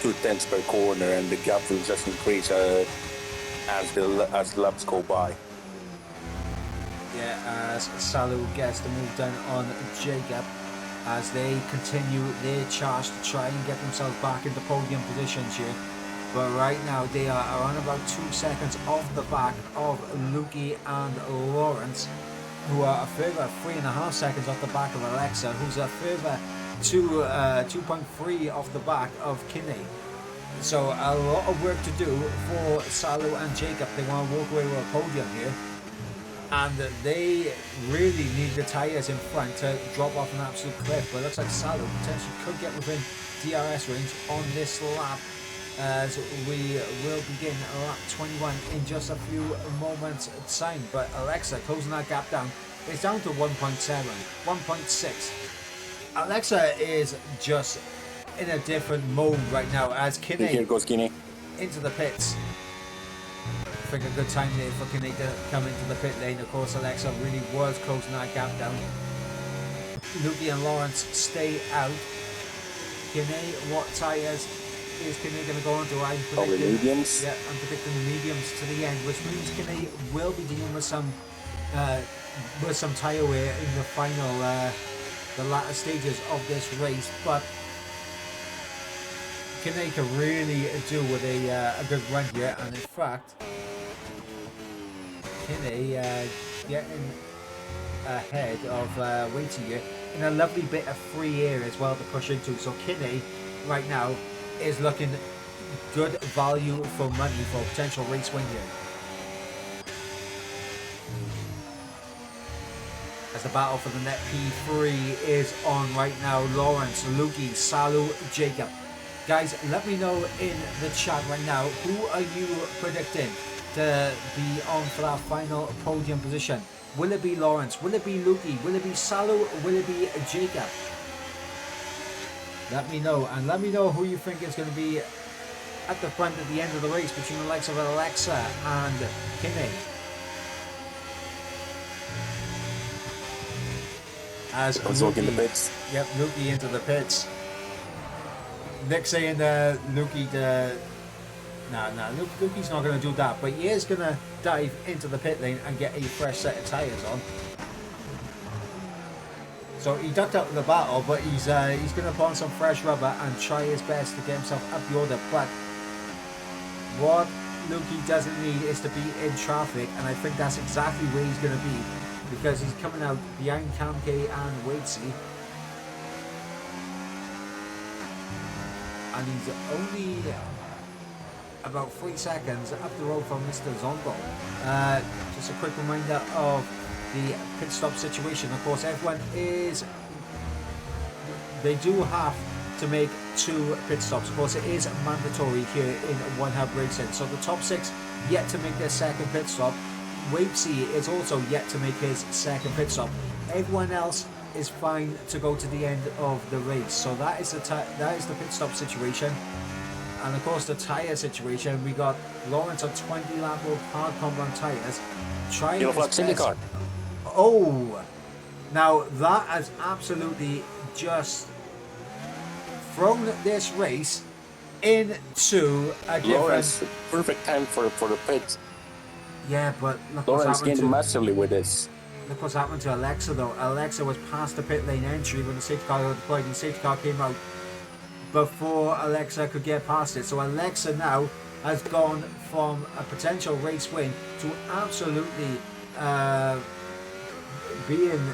2/10 per corner, and the gap will just increase as the laps go by. Yeah, as Salu gets the move done on Jacob as they continue their charge to try and get themselves back into podium positions here. But right now they are around about 2 seconds off the back of Lukey and Lawrence, who are a further 3.5 seconds off the back of Alexa, who's a further 2.3 off the back of Kinney. So a lot of work to do for Salu and Jacob. They want to walk away with a podium here. And they really need the tyres in front to drop off an absolute cliff. But it looks like Salu potentially could get within DRS range on this lap, as we will begin lap 21 in just a few moments time. But Alexa closing that gap down. It's down to 1.7, 1.6. Alexa is just in a different mode right now as Kinney Here goes Kinney into the pits. I think a good time there for Kinney to come into the pit lane. Of course, Alexa really was closing that gap down. Lukey and Lawrence stay out. Kinney, what tyres is Kinney going to go on to? I'm predicting mediums. Yeah, I'm predicting the mediums to the end, which means Kinney will be dealing with some tyre wear in the final, the latter stages of this race. But Kinney can really do with a good run here, and in fact, Kinney getting ahead of Waitsy here in a lovely bit of free air as well to push into. So Kinney right now is looking good value for money for a potential race win here. As the battle for the net P3 is on right now, Lawrence, Lukey, Salu, Jacob. Guys, let me know in the chat right now, who are you predicting to be on for that final podium position? Will it be Lawrence? Will it be Lukey? Will it be Salu? Will it be Jacob? Let me know, and let me know who you think is going to be at the front at the end of the race between the likes of Alexa and Kinney. As Lukey, in the pits. Yep, Lukey into the pits. Nick saying Lukey to... Lukey's not going to do that, but he is going to dive into the pit lane and get a fresh set of tyres on. So he ducked out of the battle, but he's going to put on some fresh rubber and try his best to get himself up the order. But what Lukey doesn't need is to be in traffic, and I think that's exactly where he's going to be, because he's coming out behind Kamke and Waitsy. And he's only about 3 seconds up the road from Mr. Zondo. Just a quick reminder of the pit stop situation. Of course, they do have to make 2 pit stops. Of course, it is mandatory here in One Hub Racing. So the top 6 yet to make their second pit stop. Wavesy is also yet to make his second pit stop. Everyone else is fine to go to the end of the race. So that is the pit stop situation. And of course the tyre situation, we got Lawrence on 20 lap old hard compound tyres. Trying his best. Oh, now that has absolutely just thrown this race into a different... Lawrence, perfect time for the pit. Yeah, but look Lawrence gained massively with this. Look what's happened to Alexa though. Alexa was past the pit lane entry when the safety car got deployed, and the safety car came out before Alexa could get past it. So Alexa now has gone from a potential race win to absolutely being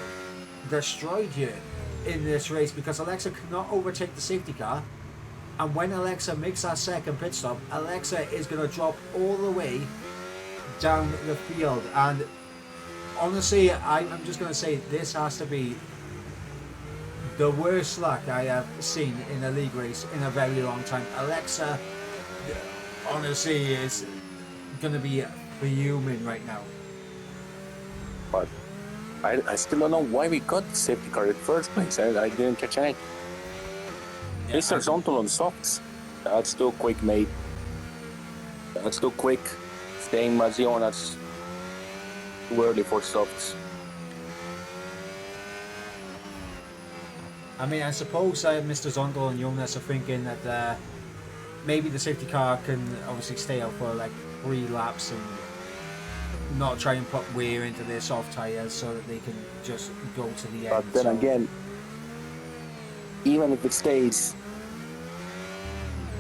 destroyed here in this race, because Alexa cannot overtake the safety car. And when Alexa makes that second pit stop, Alexa is going to drop all the way down the field. And honestly, I'm just going to say this has to be the worst luck I have seen in a league race in a very long time. Alexa, honestly, is going to be fuming right now. But I still don't know why we got the safety car in the first place. I didn't catch it. Yeah, Mr. Zontel on softs. That's too quick, mate. That's too quick. Staying Mazion, that's too early for softs. I mean, I suppose Mr. Zontel and Jonas are thinking that maybe the safety car can obviously stay out for like 3 laps and not try and put wear into their soft tires so that they can just go to the end. But then again, even if it stays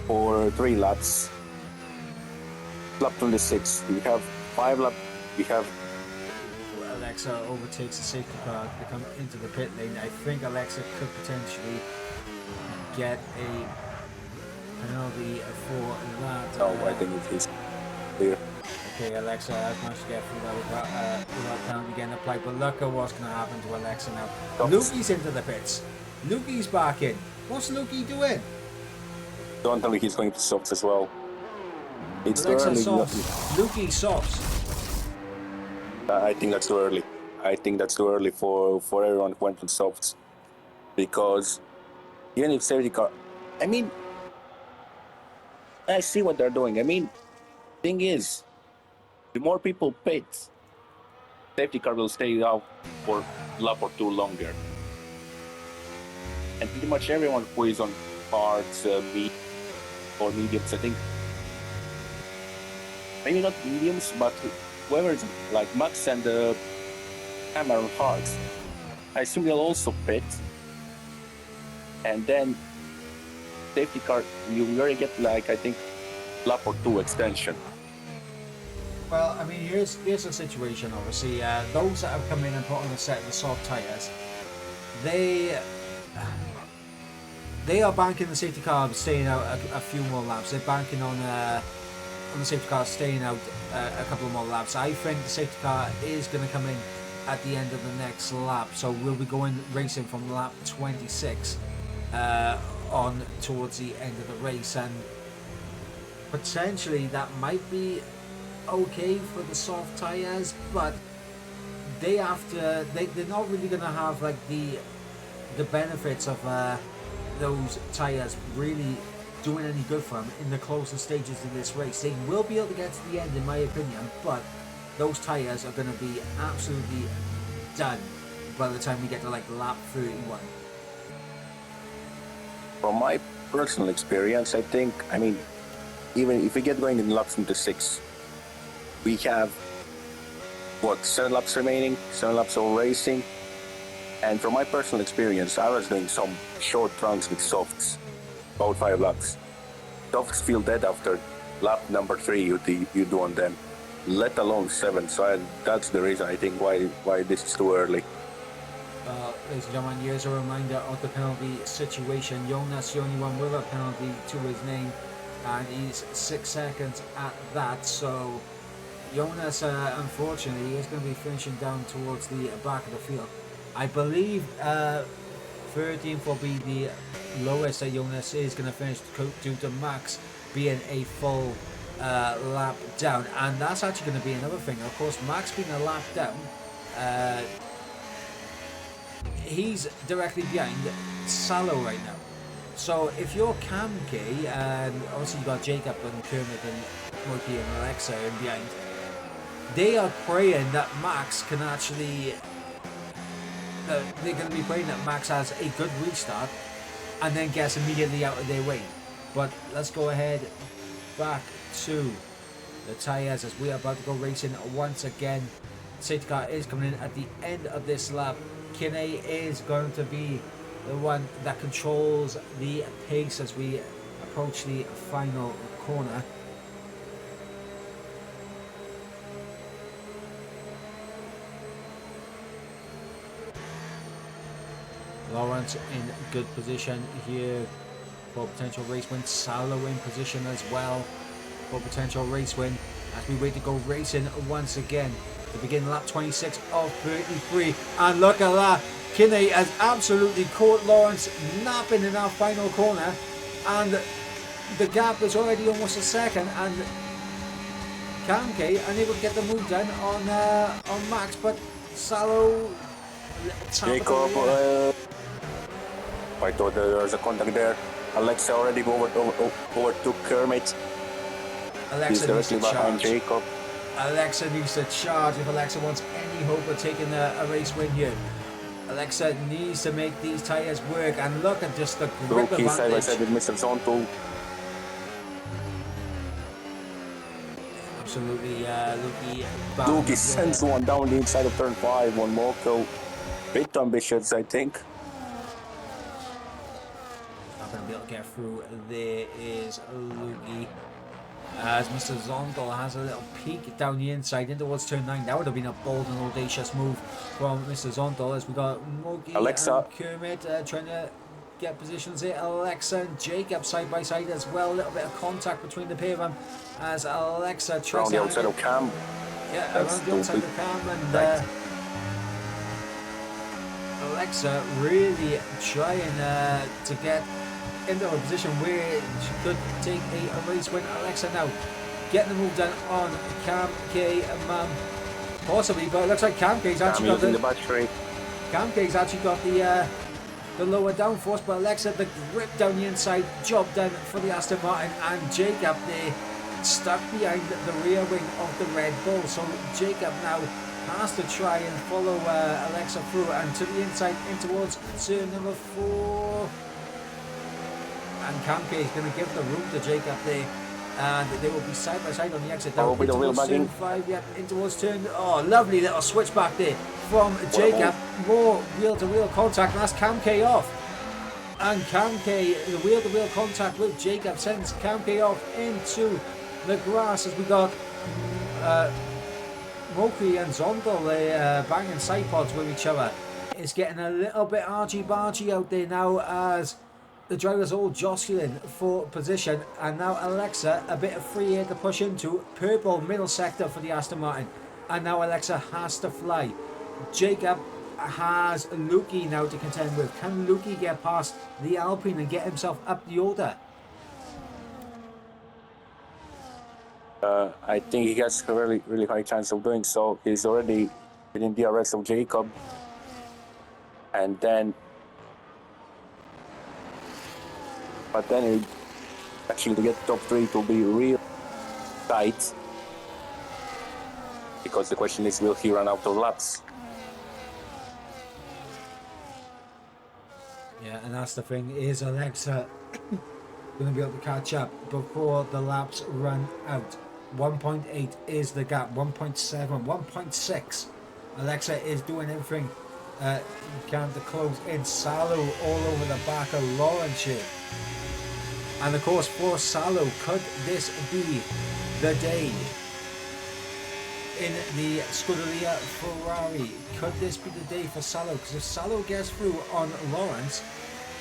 for 3 laps, lap 26, we have 5 laps, we have... Alexa overtakes the safety car to come into the pit lane. I think Alexa could potentially get a penalty for that. No, I think it is clear. Okay, Alexa has managed to get through that without penalty getting applied, but look at what's going to happen to Alexa now. Lukey's into the pits. Lukey's back in. What's Lukey doing? Don't tell me he's going to softs as well. It's too Alexa early. softs. Lukey softs. I think that's too early. I think that's too early for everyone who went to softs. Because even if safety car... I mean, I see what they're doing. I mean, thing is, the more people pit, safety car will stay out for a lap or 2 longer. And pretty much everyone who is on parts, or mediums, I think, maybe not mediums, but whoever is like Max and Cameron Harts, I assume they'll also pit. And then safety car, you really get like, I think, lap or 2 extension. Well, I mean, here's the situation, obviously. Those that have come in and put on a set of the soft tyres, they are banking the safety car staying out a few more laps. They're banking on the safety car staying out a couple more laps. I think the safety car is going to come in at the end of the next lap, so we'll be going racing from lap 26 on towards the end of the race, and potentially that might be okay for the soft tires, but they're not really going to have like the benefits of those tires really doing any good for them in the closer stages of this race. They will be able to get to the end, in my opinion, but those tires are going to be absolutely done by the time we get to like lap 31. From my personal experience, I think, I mean, even if we get going in lap 26, we have, 7 laps remaining, 7 laps of racing. And from my personal experience, I was doing some short runs with softs, about 5 laps. Softs feel dead after lap number 3 you do on them, let alone 7. So that's the reason I think why this is too early. Ladies and gentlemen, here's a reminder of the penalty situation. Jonas, the only one with a penalty to his name, and he's 6 seconds at that. So Jonas, unfortunately, is going to be finishing down towards the back of the field. I believe 13th will be the lowest that Jonas is going to finish due to Max being a full lap down. And that's actually going to be another thing. Of course, Max being a lap down, he's directly behind Salo right now. So if you're Camke, and obviously you've got Jacob and Kermit and Moki and Alexa in behind, they are praying that Max can actually... they're going to be praying that Max has a good restart and then gets immediately out of their way. But let's go ahead back to the tyres as we are about to go racing once again. Safety car is coming in at the end of this lap. Kinney is going to be the one that controls the pace as we approach the final corner. Lawrence in good position here for potential race win. Salo in position as well for potential race win as we wait to go racing once again to begin lap 26 of 33. And look at that, Kinney has absolutely caught Lawrence napping in our final corner, and the gap is already almost a second, and Kamke unable to get the move done on Max, but Salo... Jacob, I thought there was a contact there. Alexa already overtook Kermit. Alexa needs to behind charge. Jacob. Alexa needs to charge if Alexa wants any hope of taking a race win here. Alexa needs to make these tyres work, and look at just the grip Rookie side by advantage. side with Mr. Zonto. absolutely. Luki Luki sends one down the inside of turn 5, one more kill. Bit ambitious, I think. Not going to be able to get through. There is Luki. As Mr. Zondel has a little peek down the inside in towards turn 9. That would have been a bold and audacious move from Mr. Zondel, as we got Mogi Alexa. and Kermit trying to get positions here. Alexa and Jacob side by side as well. A little bit of contact between the pair of them as Alexa tries Around the outside of Cam. Yeah, That's around the outside stupid. of Cam, and Right. Alexa really trying to get into a position where she could take a race win. Alexa now getting the move done on Cam K, possibly, but it looks like Cam K's actually got the battery. Cam K's actually got the lower downforce, but Alexa the grip down the inside, job done for the Aston Martin, and Jacob there stuck behind the rear wing of the Red Bull. So Jacob now has to try and follow Alexa through and to the inside in towards turn number 4. And Kamke is going to give the room to Jacob there, and they will be side by side on the exit down in towards turn 5. Yep, in towards turn. Oh, lovely little switch back there from Jacob. More wheel-to-wheel contact, and that's Kamke off. And Kamke, the wheel-to-wheel contact with Jacob sends Kamke off into the grass as we got Moki and Zondel banging side pods with each other. It's getting a little bit argy-bargy out there now as the drivers all jostling for position, and now Alexa a bit of free air to push into. Purple middle sector for the Aston Martin, and now Alexa has to fly. Jacob has Luki now to contend with. Can Luki get past the Alpine and get himself up the order? I think he has a really high chance of doing so. He's already within DRS of Jacob, and then actually to get top 3 to be real tight, because the question is, will he run out of laps? Yeah, and that's the thing, is Alexa going to be able to catch up before the laps run out? 1.8 is the gap, 1.7, 1.6. Alexa is doing everything can to close in. Salo all over the back of Lawrence here. And of course, for Salo, could this be the day in the Scuderia Ferrari? Could this be the day for Salo? Because if Salo gets through on Lawrence,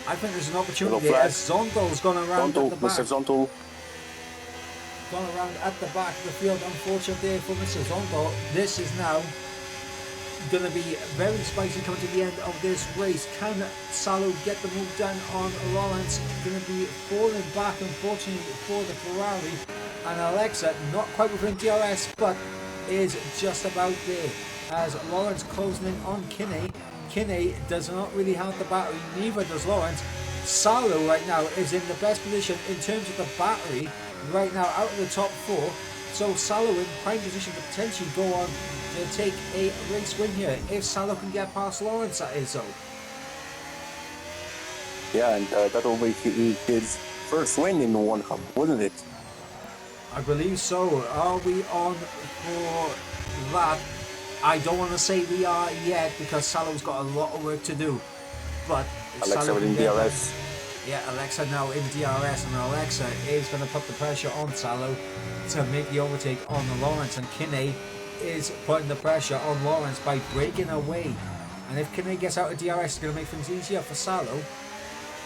I think there's an opportunity as Zondel's gone around at the back. Mr. Zontel. Gone around at the back of the field. Unfortunately for Mr. Zondel, this is now going to be very spicy coming to the end of this race. Can Salo get the move done on Lawrence? Going to be falling back, unfortunately, for the Ferrari. And Alexa, not quite within DRS, but is just about there. As Lawrence closing in on Kinney. Kinney does not really have the battery, neither does Lawrence. Salo right now is in the best position in terms of the battery right now out of the top 4. So Salo in prime position to potentially go on to take a race win here, if Salo can get past Lawrence, that is so. Yeah, and that will be his first win in one hub, wouldn't it? I believe so. Are we on for that? I don't want to say we are yet, because Salo's got a lot of work to do. But Alexa within DRS. Yeah, Alexa now in DRS, and Alexa is going to put the pressure on Salo to make the overtake on Lawrence, and Kinney is putting the pressure on Lawrence by breaking away. And if Kinney gets out of DRS, it's going to make things easier for Salo,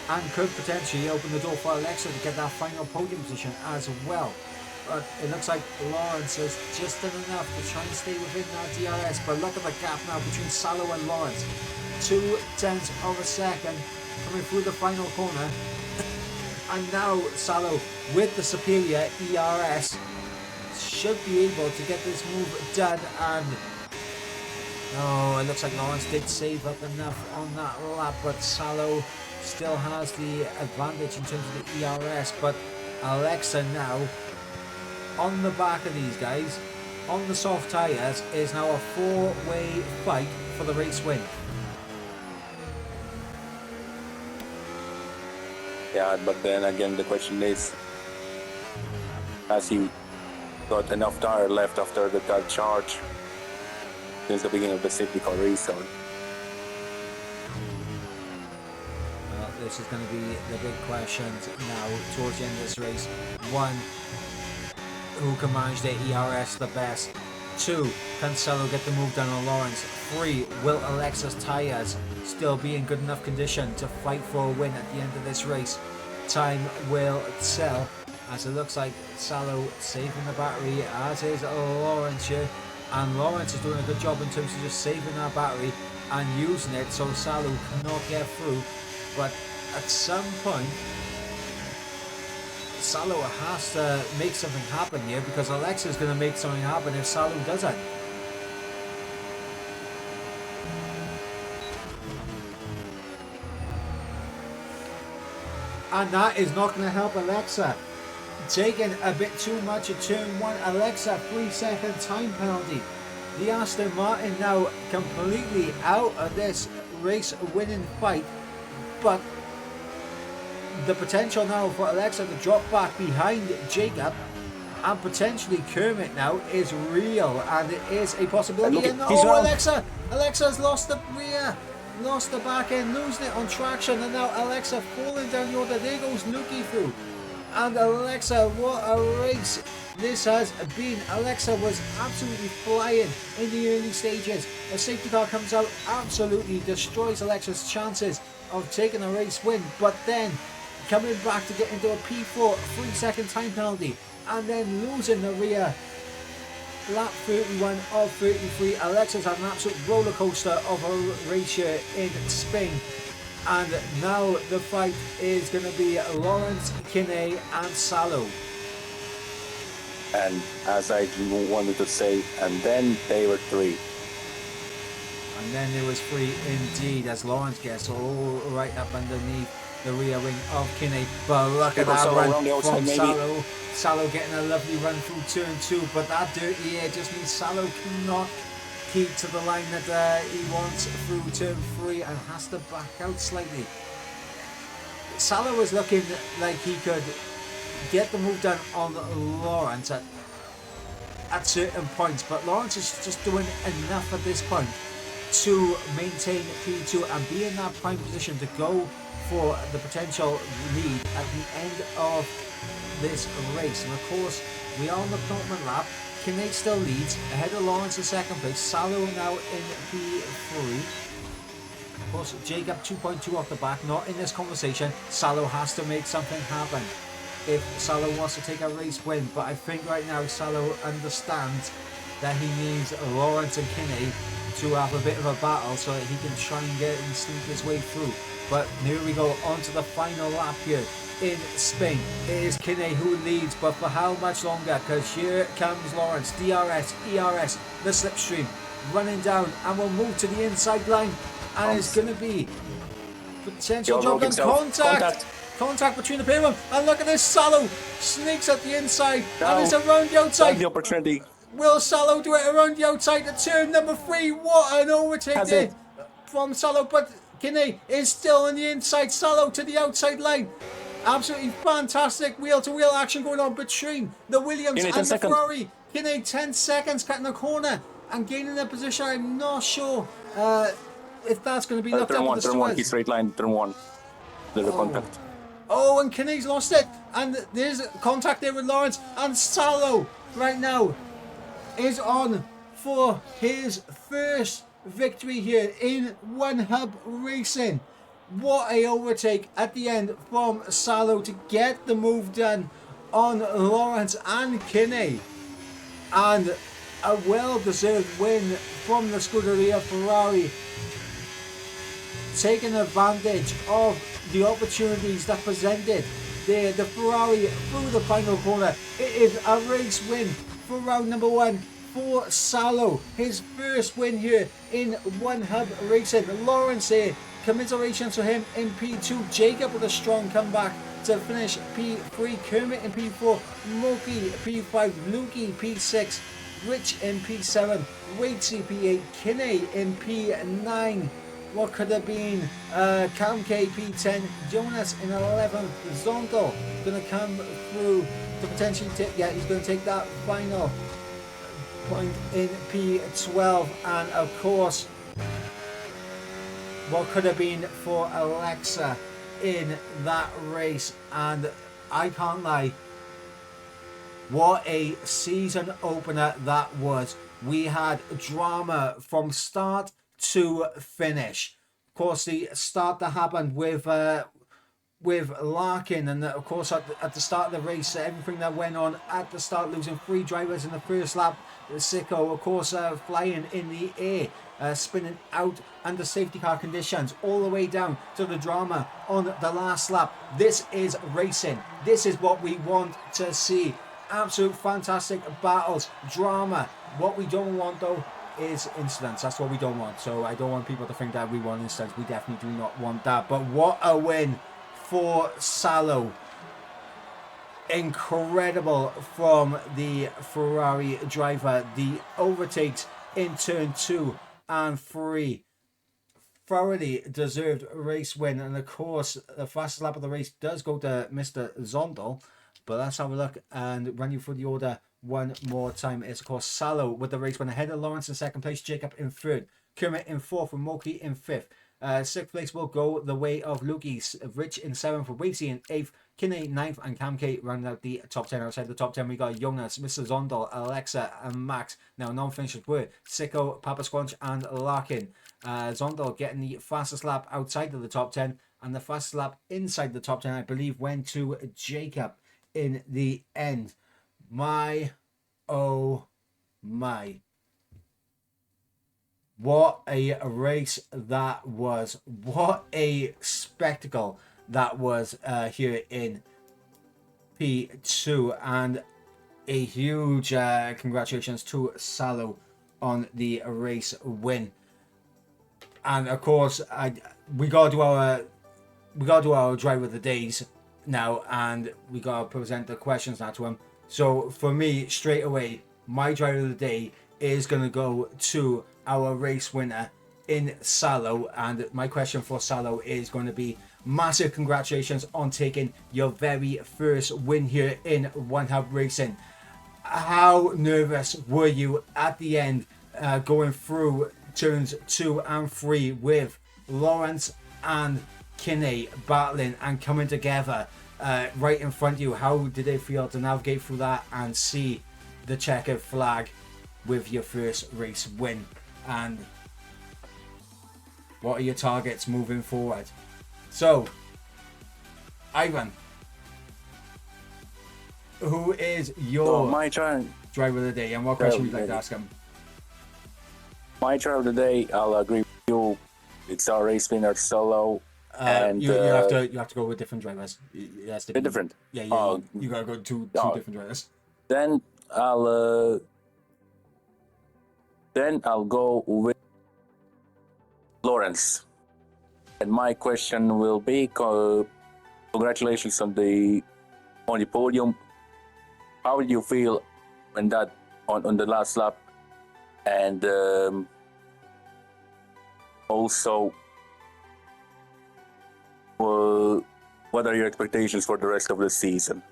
and could potentially open the door for Alexa to get that final podium position as well. But it looks like Lawrence has just done enough to try and stay within that DRS. But look at the gap now between Salo and Lawrence. 0.2 of a second coming through the final corner. And now Salo, with the superior ERS, should be able to get this move done. And oh, it looks like Lawrence did save up enough on that lap, but Salo still has the advantage in terms of the ERS. But Alexa now on the back of these guys, on the soft tyres, is now a 4-way fight for the race win. Yeah, but then again, the question is, has he got enough tire left after that charge since the beginning of the safety car race. So this is going to be the big questions now towards the end of this race. 1, who can manage the ERS the best? 2, can Salo get the move done on Lawrence? 3, will Alexa's tyres still be in good enough condition to fight for a win at the end of this race? Time will tell, as it looks like Salo saving the battery, as is Lawrence here. And Lawrence is doing a good job in terms of just saving that battery and using it so Salo cannot get through. But at some point, Salo has to make something happen here, because Alexa is going to make something happen if Salo doesn't. And that is not going to help Alexa. Taking a bit too much at turn 1. Alexa, 3-second time penalty. The Aston Martin now completely out of this race winning fight. But the potential now for Alexa to drop back behind Jacob and potentially Kermit now is real, and it is a possibility. And Alexa's lost the rear, lost the back end, losing it on traction, and now Alexa falling down the order. There goes Nuki through. And Alexa, what a race this has been. Alexa was absolutely flying in the early stages. A safety car comes out, absolutely destroys Alexa's chances of taking a race win, but then coming back to get into a P4, 3-second time penalty, and then losing the rear. Lap 31 of 33. Alexa's had an absolute roller coaster of a race here in Spain. And now the fight is going to be Lawrence, Kinney and Salo. And as I wanted to say, and then they were 3. And then there was 3 indeed, as Lawrence gets all right up underneath the rear wing of Kinney. But look at that run from Salo. Salo getting a lovely run through turn 2, but that dirty air just means Salo cannot keep to the line that he wants through turn 3 and has to back out slightly. Salo was looking like he could get the move done on Lawrence at certain points, but Lawrence is just doing enough at this point to maintain P2 and be in that prime position to go for the potential lead at the end of this race. And of course, we are on the penultimate lap. Kinney still leads ahead of Lawrence in second place. Salo now in P3. Of course, Jacob 2.2 off the back, not in this conversation. Salo has to make something happen if Salo wants to take a race win. But I think right now Salo understands that he needs Lawrence and Kinney to have a bit of a battle so that he can try and get and sneak his way through. But here we go on to the final lap here in Spain. It is Kinney who leads, but for how much longer? Because here comes Lawrence, DRS, ERS, the slipstream running down, and we'll move to the inside line, and it's going to be potential jump and contact between the pair of them. And look at this, Salo sneaks at the inside and is around the outside. The opportunity. Will Salo do it around the outside to turn number 3? What an overtake there from Salo, but Kinney is still on the inside. Salo to the outside line. Absolutely fantastic wheel-to-wheel action going on between the Williams and the Ferrari. Kinney 10 seconds cutting the corner and gaining the position. I'm not sure if that's going to be looked at. Turn 1, straight line, turn 1. There's a contact. Oh, and Kinney's lost it. And there's contact there with Lawrence. And Salo right now is on for his first victory here in One Hub Racing. What a overtake at the end from Salo to get the move done on Lawrence and Kinney. And a well-deserved win from the Scuderia Ferrari, taking advantage of the opportunities that presented there. The Ferrari through the final corner. It is a race win for round number 1 for Salo. His first win here in One Hub Racing. Lawrence here, commiserations for him in P2. Jacob with a strong comeback to finish P3. Kermit in P4. Moki P5. Lukey P6. Rich in P7. Waitsy P8. Kinney in P9. what could have been Cam KP10, Jonas in 11th, Zondel going to come through to potentially take, yeah, he's going to take that final point in P12, and of course, what could have been for Alexa in that race, and I can't lie, what a season opener that was. We had drama from start to finish. Of course, the start that happened with Larkin, and of course at the start of the race, everything that went on at the start, losing 3 drivers in the first lap. Sicko, of course, flying in the air, spinning out under safety car conditions, all the way down to the drama on the last lap. This is racing. This is what we want to see. Absolute fantastic battles, drama. What we don't want though is incidents. That's what we don't want. So I don't want people to think that we want incidents. We definitely do not want that. But what a win for Salo. Incredible from the Ferrari driver. The overtakes in turn 2 and 3. Thoroughly deserved race win. And of course, the fastest lap of the race does go to Mr. Zondel. But let's have a look and run you through the order one more time. It's of course Salo with the race win ahead of Lawrence in second place, Jacob in third, Kermit in fourth, and Moki in fifth. Sixth place will go the way of Lukey, Rich in seventh, Wavesy in eighth, Kinney ninth, and Cam K rounding out the top 10. Outside the top 10, we got Jonas, Mr. Zondel, Alexa, and Max. Now, non-finishers were Sicko, Papa Squanch, and Larkin. Zondel getting the fastest lap outside of the top 10, and the fastest lap inside the top 10, I believe, went to Jacob in the end. My, oh my. What a race that was. What a spectacle that was here in P2. And a huge congratulations to Salo on the race win. And of course, we gotta do our driver of the days now, and we gotta present the questions now to him. So for me, straight away, my driver of the day is gonna go to our race winner in Salo, and my question for Salo is going to be massive congratulations on taking your very first win here in One Hub Racing. How nervous were you at the end going through turns 2 and 3 with Lawrence and Kinney battling and coming together right in front of you? How did it feel to navigate through that and see the checkered flag with your first race win? And what are your targets moving forward? So, Ivan, who is your my turn. driver of the day, and what question would you like to ask him? My driver of the day, I'll agree with you. It's our race winner Solo. And you have to go with different drivers. Yes, different. Yeah, you gotta go two different drivers. Then I'll go with Lawrence. And my question will be: congratulations on the podium. How did you feel when that on the last lap? And also, what are your expectations for the rest of the season?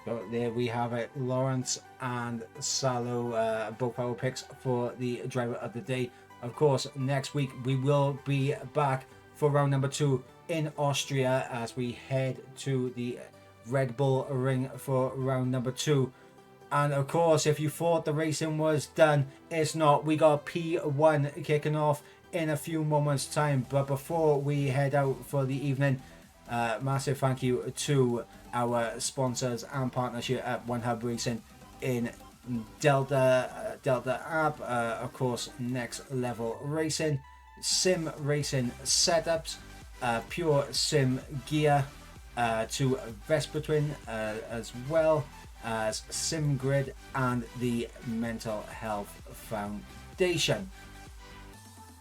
So there we have it. Lawrence and Salo, both our picks for the driver of the day. Of course, next week we will be back for round number 2 in Austria as we head to the Red Bull Ring for round number 2. And of course, if you thought the racing was done, it's not. We got P1 kicking off in a few moments' time. But before we head out for the evening, massive thank you to our sponsors and partners here at One Hub Racing in Delta.app, of course, Next Level Racing, Sim Racing Setups, Pure Sim Gear, to Vespertwin, as well as SimGrid and the Mental Health Foundation.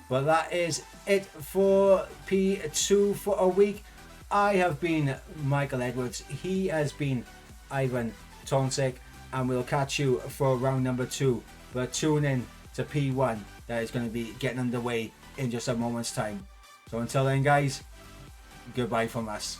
But that is it for P2 for a week. I have been Michael Edwards. He has been Ivan Tonsek, and we'll catch you for round number 2. But tune in to P1 that is going to be getting underway in just a moment's time. So until then, guys, goodbye from us.